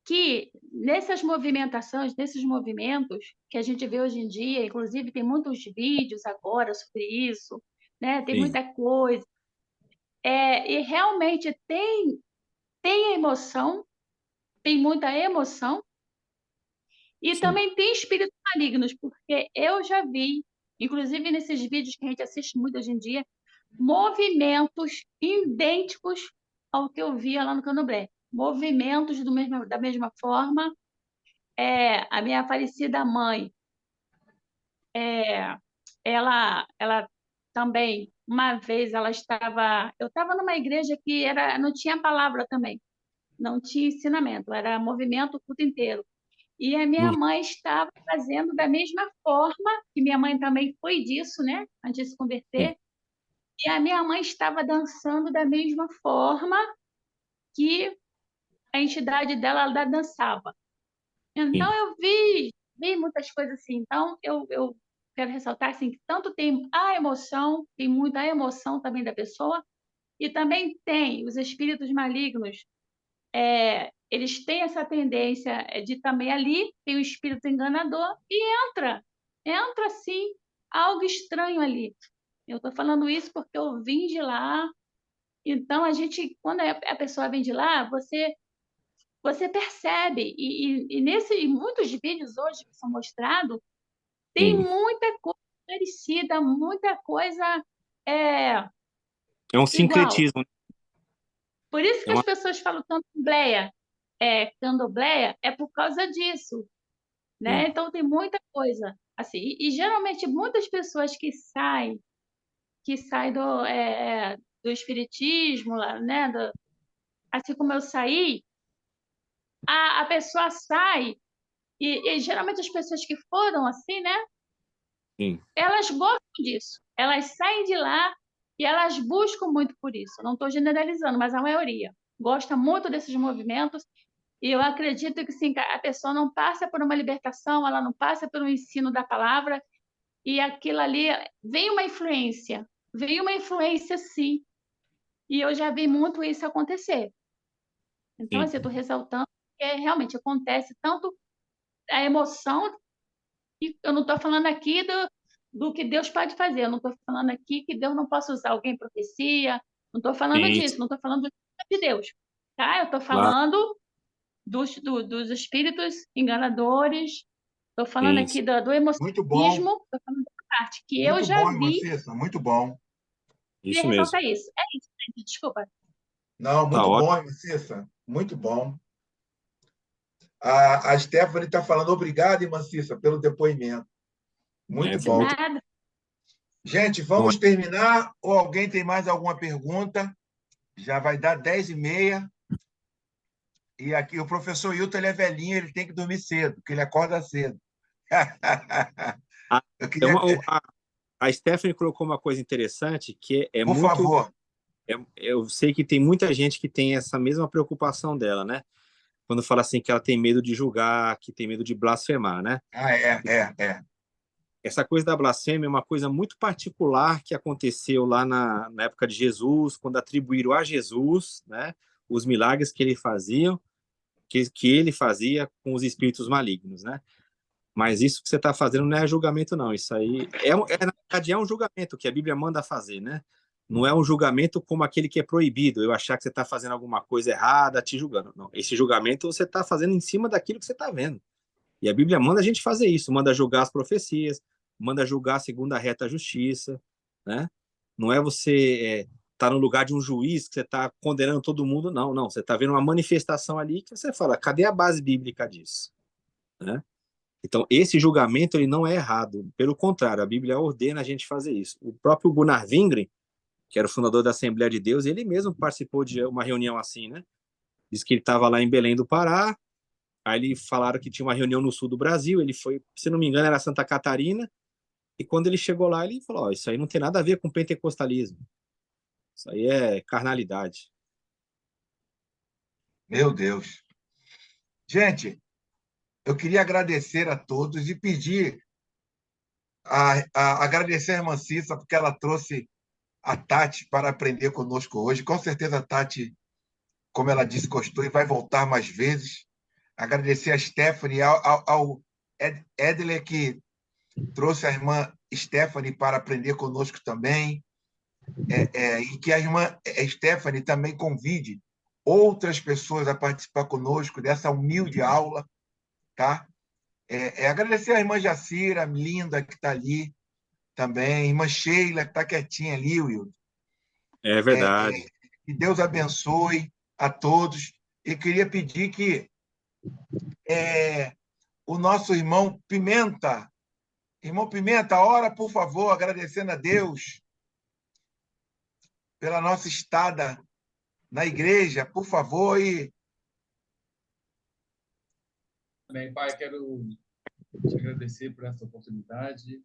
que nessas movimentações, nesses movimentos que a gente vê hoje em dia, inclusive tem muitos vídeos agora sobre isso, né? Tem Sim. muita coisa. E realmente tem emoção, tem muita emoção, e Sim. também tem espíritos malignos, porque eu já vi, inclusive nesses vídeos que a gente assiste muito hoje em dia, movimentos idênticos ao que eu via lá no Candomblé. Movimentos da mesma forma. A minha falecida mãe, ela também, uma vez, eu estava numa igreja que não tinha palavra também, não tinha ensinamento, era movimento o culto inteiro. E a minha mãe estava fazendo da mesma forma, que minha mãe também foi disso, né? Antes de se converter. E a minha mãe estava dançando da mesma forma que a entidade dela ela dançava. Então, eu vi muitas coisas assim. Então, eu quero ressaltar assim, que tanto tem a emoção, tem muita emoção também da pessoa, e também tem os espíritos malignos, eles têm essa tendência de também ali, tem o espírito enganador, e entra sim, algo estranho ali. Eu estou falando isso porque eu vim de lá, então quando a pessoa vem de lá, você percebe, e muitos vídeos hoje que são mostrados, tem muita coisa parecida, muita coisa É um igual. sincretismo. Por isso que as pessoas falam candomblé, é por causa disso, né? Então tem muita coisa assim, e geralmente muitas pessoas que saem do espiritismo, lá, né? Assim como eu saí, a pessoa sai, e geralmente as pessoas que foram assim, né? Sim. Elas gostam disso. Elas saem de lá e elas buscam muito por isso. Não estou generalizando, mas a maioria gosta muito desses movimentos. E eu acredito que sim, a pessoa não passa por uma libertação, ela não passa pelo ensino da palavra, e aquilo ali vem uma influência sim. E eu já vi muito isso acontecer. Então, assim, eu estou ressaltando que realmente acontece tanto a emoção, e eu não estou falando aqui do que Deus pode fazer, eu não estou falando aqui que Deus não possa usar alguém em profecia, não estou falando disso, não estou falando de Deus, tá? Eu estou falando dos espíritos enganadores, estou falando aqui do Muito bom. emocionalismo, estou falando da parte que eu Muito já bom, vi. Cissa, muito bom. Queria Isso mesmo. ressaltar isso. É isso, gente, desculpa. Não, muito bom, Cissa, muito bom. A Stephanie está falando obrigado, irmã Cissa, pelo depoimento. Muito bom. Nada. Gente, vamos terminar ou alguém tem mais alguma pergunta? Já vai dar 10h30. E aqui o professor Hilton, ele é velhinho, ele tem que dormir cedo, porque ele acorda cedo. A Stephanie colocou uma coisa interessante, que é Por muito... favor. Eu sei que tem muita gente que tem essa mesma preocupação dela, né? Quando fala assim que ela tem medo de julgar, que tem medo de blasfemar, né? É. Essa coisa da blasfêmia é uma coisa muito particular que aconteceu lá na época de Jesus, quando atribuíram a Jesus, né, os milagres que ele fazia, que ele fazia com os espíritos malignos, né? Mas isso que você está fazendo não é julgamento, não. Isso aí na verdade, é um julgamento que a Bíblia manda fazer, né? Não é um julgamento como aquele que é proibido, eu achar que você está fazendo alguma coisa errada, te julgando. Não, esse julgamento você está fazendo em cima daquilo que você está vendo. E a Bíblia manda a gente fazer isso, manda julgar as profecias, manda julgar segundo a reta justiça, né? Não é você tá no lugar de um juiz que você está condenando todo mundo, não. Você está vendo uma manifestação ali que você fala, cadê a base bíblica disso? Né? Então, esse julgamento ele não é errado. Pelo contrário, a Bíblia ordena a gente fazer isso. O próprio Gunnar Wingren, que era o fundador da Assembleia de Deus, ele mesmo participou de uma reunião assim, né? Diz que ele estava lá em Belém do Pará, aí ele falaram que tinha uma reunião no sul do Brasil, ele foi, se não me engano, era Santa Catarina, e quando ele chegou lá, ele falou, isso aí não tem nada a ver com pentecostalismo. Isso aí é carnalidade. Meu Deus. Gente, eu queria agradecer a todos e pedir agradecer a irmã Cissa, porque ela trouxe a Tati para aprender conosco hoje. Com certeza a Tati, como ela disse, gostou e vai voltar mais vezes. Agradecer a Stephanie, ao Edler, que trouxe a irmã Stephanie para aprender conosco também. E que a irmã Stephanie também convide outras pessoas a participar conosco dessa humilde aula. Tá? Agradecer a irmã Jacira, linda, que está ali também, a irmã Sheila, que está quietinha ali, Will. É verdade. Que Deus abençoe a todos. E queria pedir que o nosso irmão Pimenta Irmão Pimenta, ora, por favor, agradecendo a Deus pela nossa estada na igreja, por favor. E Amém, Pai, quero te agradecer por essa oportunidade.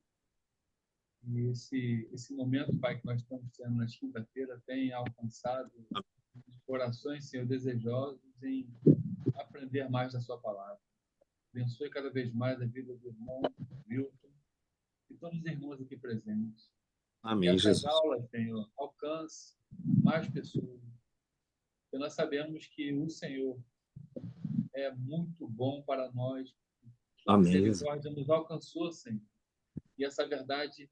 E esse momento, Pai, que nós estamos tendo na quinta-feira tem alcançado corações, Senhor, desejosos em aprender mais da sua palavra. Abençoe cada vez mais a vida do irmão Milton e todos os irmãos aqui presentes. Amém, Que essas Jesus. aulas, Senhor, alcance mais pessoas. Porque nós sabemos que o Senhor é muito bom para nós. A Amém, Jesus. misericórdia nos alcançou, Senhor. E essa verdade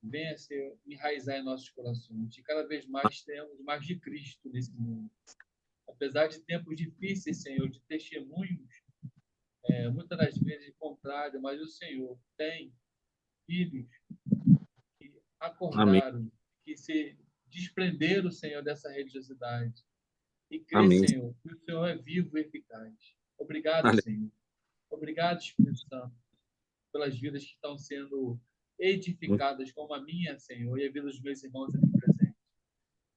venha se enraizar em nossos corações. E cada vez mais temos mais de Cristo nesse mundo. Apesar de tempos difíceis, Senhor, de testemunhos, muitas das vezes contrário, mas o Senhor tem filhos que acordaram, que se desprenderam, Senhor, dessa religiosidade. E crê, Amém. Senhor, que o Senhor é vivo e eficaz. Obrigado, Aleluia. Senhor. Obrigado, Espírito Santo, pelas vidas que estão sendo edificadas, como a minha, Senhor, e a vida dos meus irmãos aqui presentes.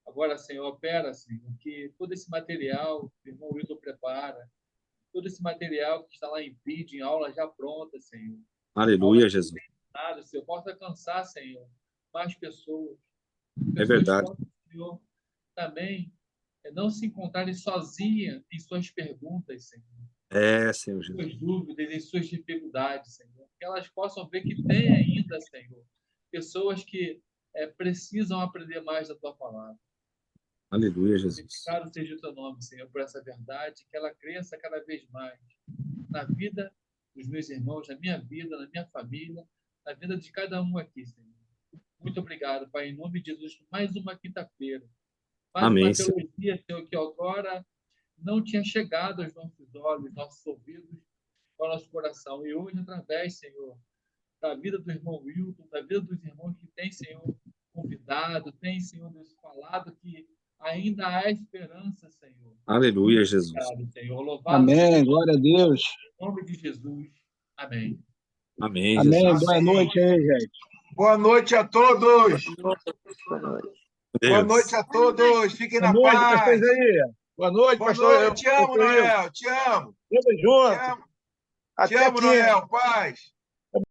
Agora, Senhor, opera, Senhor, que todo esse material que o irmão Wilton prepara, todo esse material que está lá em vídeo, em aula já pronta, Senhor. Aleluia, Jesus. Nada, Senhor, possa alcançar, Senhor, mais pessoas. É verdade. Possam, Senhor, também não se encontrarem sozinhas em suas perguntas, Senhor. Senhor Em Jesus. suas dúvidas, em suas dificuldades, Senhor. Que elas possam ver que tem ainda, Senhor, pessoas que precisam aprender mais da Tua palavra. Aleluia, Jesus. Santificado seja o Teu nome, Senhor, por essa verdade, que ela cresça cada vez mais na vida dos meus irmãos, na minha vida, na minha família, na vida de cada um aqui, Senhor. Muito obrigado, Pai, em nome de Jesus, mais uma quinta-feira. Mais Amém, uma Senhor. teologia, Senhor, que agora não tinha chegado aos nossos olhos, nossos ouvidos, ao nosso coração. E hoje, através, Senhor, da vida do irmão Wilton, da vida dos irmãos que tem, Senhor, convidado, tem, Senhor, Deus, falado que ainda há esperança, Senhor. Aleluia, Jesus. Obrigado, Senhor. Louvado Amém. seja Glória a Deus. o nome de Jesus. Amém. Amém, Amém. Jesus. Boa noite aí, gente. boa noite a todos. Boa noite a todos. Fiquem Boa na noite, paz. pastor Isaías. Boa noite, Boa pastor. noite. Te amo, pastor Wilson. Noel. Te amo. Tamo Te junto. amo. Te Até amo, quinta. Noel. Paz.